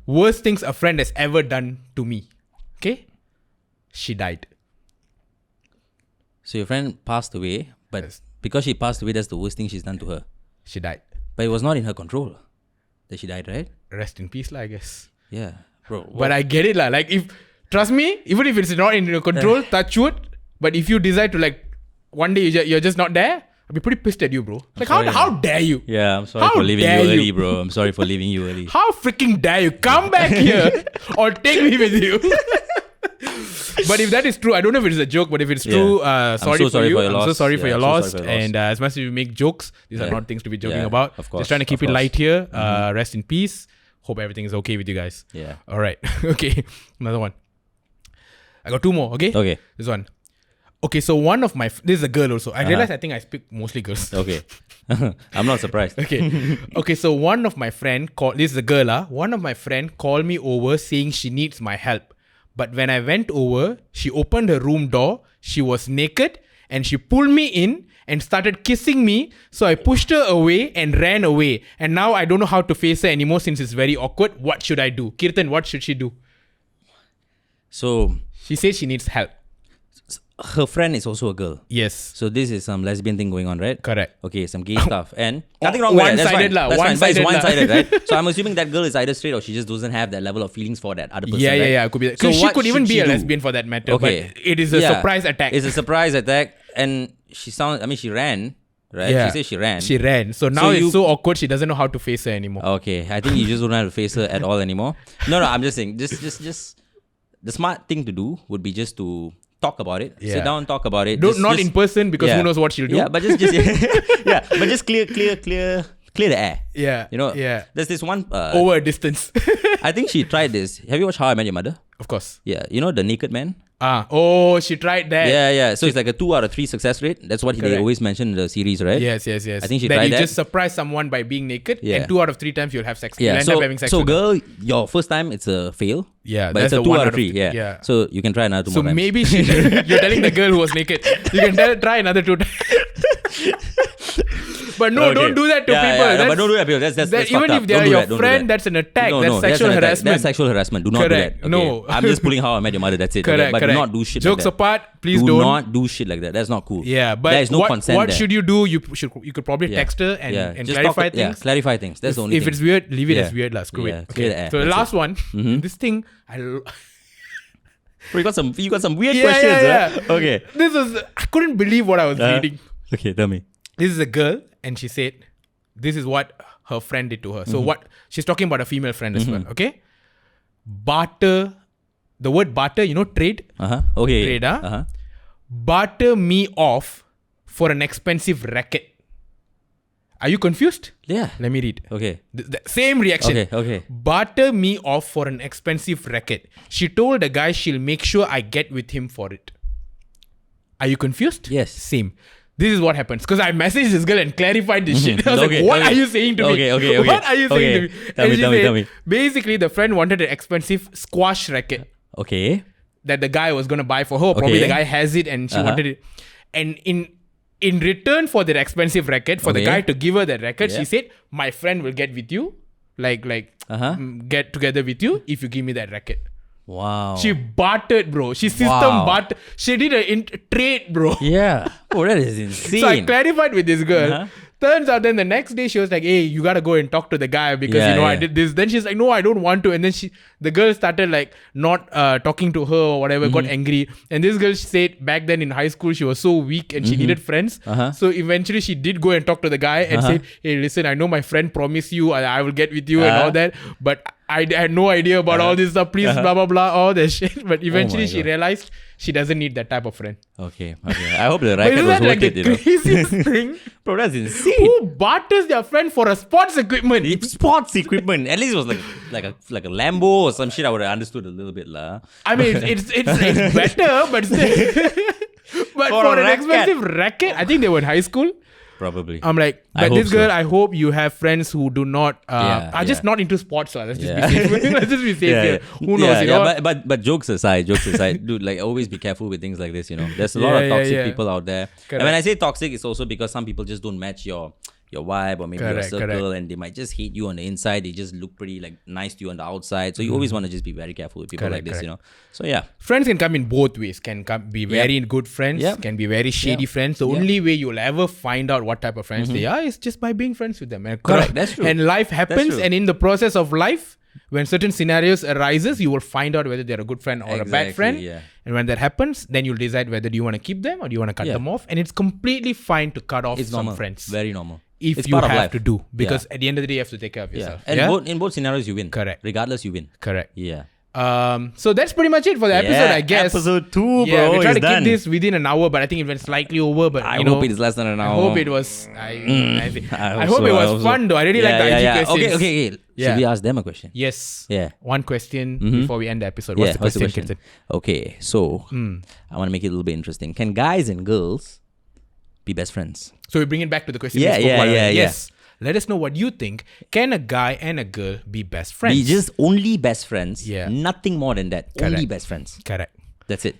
S2: Worst things a friend has ever done to me. Okay, she died.
S1: So your friend passed away, but
S2: Yes.
S1: because she passed away, that's the worst thing she's done to her.
S2: She died.
S1: But it was not in her control that she died, right?
S2: Rest in peace, lah, I guess.
S1: Yeah, bro.
S2: But I get it, lah. Like if trust me, even if it's not in your control, touch wood. But if you decide to like one day you're just not there, I'll be pretty pissed at you, bro. Like how dare you?
S1: Yeah, I'm sorry
S2: How
S1: for leaving you
S2: dare you?
S1: early, bro. I'm sorry for leaving you early.
S2: How freaking dare you come back here or take me with you? But if that is true, I don't know if it's a joke, but if it's true, sorry
S1: so sorry
S2: for you.
S1: for your
S2: I'm so
S1: loss.
S2: sorry for
S1: Yeah,
S2: your
S1: I'm so
S2: loss.
S1: sorry for your loss.
S2: And as much as we make jokes, these are not things to be joking
S1: Yeah,
S2: about.
S1: of course,
S2: Just trying to keep
S1: of
S2: it light here.
S1: course.
S2: Rest in peace. Hope everything is okay with you guys.
S1: Yeah.
S2: All right. Okay. Another one. I got 2 more. Okay.
S1: Okay.
S2: This one. Okay. So one of my this is a girl also. I realize I think I speak mostly girls.
S1: Okay. I'm not surprised.
S2: Okay. Okay. So one of my friend called. This is a girl. One of my friend called me over saying she needs my help. But when I went over, she opened her room door. She was naked and she pulled me in and started kissing me. So I pushed her away and ran away. And now I don't know how to face her anymore since it's very awkward. What should I do? Kirtan, what should she do?
S1: So
S2: She says she needs help.
S1: her friend is also a girl.
S2: Yes.
S1: So this is some lesbian thing going on, right?
S2: Correct.
S1: Okay, some gay stuff. And nothing wrong with that. That's
S2: One-sided
S1: fine.
S2: lah,
S1: That's fine. But it's
S2: one-sided
S1: one-sided, right? So I'm assuming that girl is either straight or she just doesn't have that level of feelings for that other person.
S2: Yeah,
S1: right?
S2: yeah. It could be that.
S1: So
S2: So she
S1: what
S2: could even
S1: should
S2: be
S1: she
S2: a
S1: do?
S2: lesbian for that matter.
S1: Okay.
S2: But it is a
S1: Yeah.
S2: surprise attack.
S1: It's a surprise attack. And she ran, right?
S2: Yeah.
S1: She said she ran.
S2: She ran. So now
S1: you-
S2: it's so awkward. She doesn't know how to face her anymore.
S1: Okay, I think you just don't have to face her at all anymore. No, I'm just saying, just the smart thing to do would be just to talk about it.
S2: Yeah.
S1: Sit down, talk about it.
S2: Not in person because who knows what she'll do.
S1: Yeah, but just yeah, but just clear the air.
S2: Yeah.
S1: You know,
S2: Yeah.
S1: there's this one.
S2: Over a distance.
S1: I think she tried this. Have you watched How I Met Your Mother?
S2: Of course.
S1: Yeah, you know the naked man.
S2: Oh, she tried that.
S1: Yeah. So it's like a 2 out of 3 success rate. That's what they
S2: Correct.
S1: always mention in the series, right?
S2: Yes.
S1: I think she
S2: that
S1: tried
S2: you
S1: that.
S2: just surprise someone by being naked,
S1: Yeah.
S2: and 2 out of 3 times you'll have sex.
S1: Yeah,
S2: You'll end up having sex.
S1: so
S2: with them.
S1: girl, your first time it's a fail.
S2: Yeah,
S1: but it's
S2: that's
S1: a
S2: the
S1: 2
S2: 1
S1: out of 3. Yeah. So you can try another 2
S2: So
S1: more times.
S2: maybe you're telling the girl who was naked. You can try another 2 times. But no, don't do that to people.
S1: But don't do that, people. That's
S2: even if they're your friend, that's an attack. That's sexual harassment.
S1: That's sexual harassment. Do not do that. Okay?
S2: No.
S1: I'm just pulling How I Met Your Mother. That's it.
S2: Correct.
S1: But do not do shit
S2: Jokes
S1: like that.
S2: apart, please
S1: do not do shit like that. That's not cool.
S2: Yeah, but
S1: there is no consent
S2: what
S1: there.
S2: should you do? You could probably text her and
S1: Just
S2: clarify
S1: talk,
S2: things.
S1: Yeah, clarify things. That's the only
S2: If
S1: thing.
S2: it's weird, leave it as weird. Screw it.
S1: Clear the air.
S2: So the
S1: That's
S2: last
S1: it.
S2: one, this thing,
S1: You got some weird questions.
S2: Yeah.
S1: Okay.
S2: I couldn't believe what I was reading.
S1: Okay, tell me.
S2: This is a girl, and she said, this is what her friend did to her. So what she's talking about a female friend as well. Okay, barter. The word barter, trade.
S1: Okay.
S2: Trade, barter me off for an expensive racket. Are you confused?
S1: Yeah.
S2: Let me read.
S1: Okay.
S2: The same reaction.
S1: Okay.
S2: Barter me off for an expensive racket. She told the guy she'll make sure I get with him for it. Are you confused?
S1: Yes.
S2: Same. This is what happens. Because I messaged this girl and clarified this shit. I was like, what are you saying to me?
S1: Okay.
S2: What are you saying to me?
S1: Tell me.
S2: Basically, the friend wanted an expensive squash racket.
S1: Okay.
S2: That the guy was going to buy for her. Probably the guy has it and she wanted it. And in return for that expensive racket, for the guy to give her that racket, she said, my friend will get with you. Get together with you if you give me that racket.
S1: Wow.
S2: She bartered, bro. She bartered. She did a trade, bro.
S1: Yeah. Oh, that is insane.
S2: So I clarified with this girl. Turns out then the next day she was like, hey, you gotta go and talk to the guy because I did this. Then she's like, no, I don't want to. And then the girl started like not talking to her or whatever, got angry. And this girl said back then in high school she was so weak and she needed friends. So eventually she did go and talk to the guy and said, hey, listen, I know my friend promised you I will get with you and all that, but I had no idea about all this stuff. Please, blah, blah, blah, all that shit. But eventually she realized she doesn't need that type of friend.
S1: Okay. I hope the racket was worth it,
S2: the craziest thing?
S1: Bro, that's insane.
S2: Who barters their friend for a sports equipment?
S1: It's sports equipment. At least it was like a Lambo or some shit. I would have understood a little bit, lah.
S2: I mean, it's better, but still. But for an expensive racket, I think they were in high school.
S1: Probably.
S2: I'm like, but this girl, I hope you have friends who do not are just not into sports. Let's just be safe. Let's just be safe here. Who knows? You know?
S1: But jokes aside, dude, like always be careful with things like this. There's a lot of toxic people out there. Correct. And when I say toxic, it's also because some people just don't match your vibe or maybe your circle, and they might just hate you on the inside. They just look pretty like nice to you on the outside. So you always want to just be very careful with people like this, So yeah,
S2: friends can come in both ways. Can be very good friends, can be very shady friends. The only way you'll ever find out what type of friends they are is just by being friends with them.
S1: Correct. That's true.
S2: And life happens, and in the process of life, when certain scenarios arises, you will find out whether they're a good friend or a bad friend. Yeah. And when that happens, then you'll decide whether you want to keep them or do you want to cut them off. And it's completely fine to cut off some friends.
S1: Very normal.
S2: If
S1: it's
S2: you have to do. Because at the end of the day, you have to take care of yourself.
S1: And in both scenarios, you win.
S2: Correct.
S1: Regardless, you win.
S2: Correct.
S1: Yeah.
S2: So that's pretty much it for the episode, I guess.
S1: Episode 2, bro.
S2: Yeah, we tried to keep this within an hour, but I think it went slightly over. But
S1: I hope it's less than an hour.
S2: I hope it was. I hope it was fun, though. I really like the IG questions.
S1: Okay. Should we ask them a question?
S2: Yes.
S1: Yeah.
S2: One question before we end the episode. What's the question, Kirtan?
S1: Okay, so I want to make it a little bit interesting. Can guys and girls be best friends?
S2: So we bring it back to the question.
S1: Yeah.
S2: Yes. Let us know what you think. Can a guy and a girl be best friends?
S1: Be just only best friends.
S2: Yeah.
S1: Nothing more than that.
S2: Correct.
S1: Only best friends.
S2: Correct.
S1: That's it.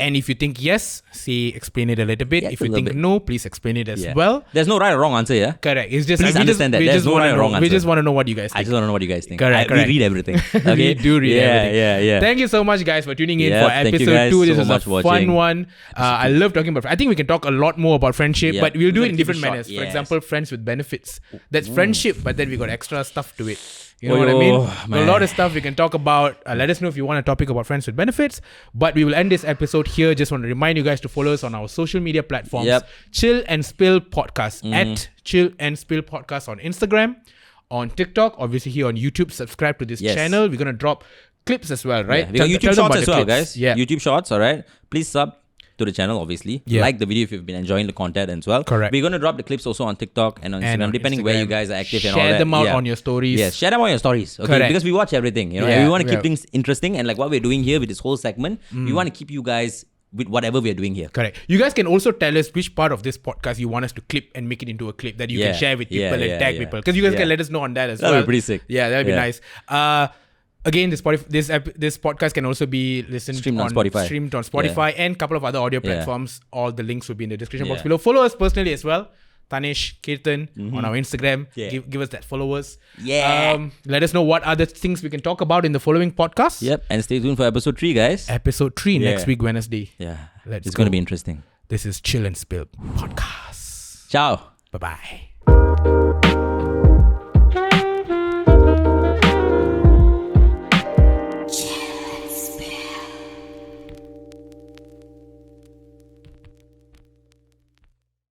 S2: And if you think yes, explain it a little bit. If you think no, please explain it as well.
S1: There's no right or wrong answer, yeah?
S2: Correct. It's just
S1: please understand that. There's no right or wrong answer.
S2: We just want to know what you guys think.
S1: I just want to know what you guys think.
S2: Correct.
S1: We read everything. Okay?
S2: We do read everything.
S1: Yeah.
S2: Thank you so much, guys, for tuning in for episode 2. This was a fun one. I love talking about. I think we can talk a lot more about friendship, but we'll do it in different manners. For example, friends with benefits. That's friendship, but then we got extra stuff to it. You know what I mean? A lot of stuff we can talk about. Let us know if you want a topic about friends with benefits. But we will end this episode here. Just want to remind you guys to follow us on our social media platforms. Chill and Spill Podcast at Chill and Spill Podcast on Instagram, on TikTok, obviously here on YouTube. Subscribe to this channel. We're gonna drop clips as well, right?
S1: We got YouTube Shorts as well, guys.
S2: Yeah.
S1: YouTube Shorts, all right? Please sub to the channel, obviously. Like the video if you've been enjoying the content as well.
S2: Correct.
S1: We're going to drop the clips also on TikTok and on Instagram, depending where you guys are active and all that.
S2: Share them out on your stories.
S1: Yes, share them on your stories. Okay,
S2: correct.
S1: Because we watch everything. And we want to keep things interesting. And like what we're doing here with this whole segment, we want to keep you guys with whatever we're doing here.
S2: Correct. You guys can also tell us which part of this podcast you want us to clip and make it into a clip that you can share with people and tag people. Because you guys can let us know on that as well.
S1: That'd be pretty sick.
S2: Yeah, that'd be nice. Again, this podcast can also be streamed on Spotify and a couple of other audio platforms. All the links will be in the description box below. Follow us personally as well. Tanesh Kirtan on our Instagram.
S1: Yeah.
S2: Give us that followers.
S1: Yeah.
S2: Let us know what other things we can talk about in the following podcast.
S1: Yep. And stay tuned for episode 3, guys.
S2: Episode 3
S1: Yeah.
S2: next week, Wednesday.
S1: Yeah.
S2: Let's
S1: It's going to
S2: go.
S1: be interesting.
S2: This is Chill and Spill Podcast.
S1: Ciao.
S2: Bye-bye.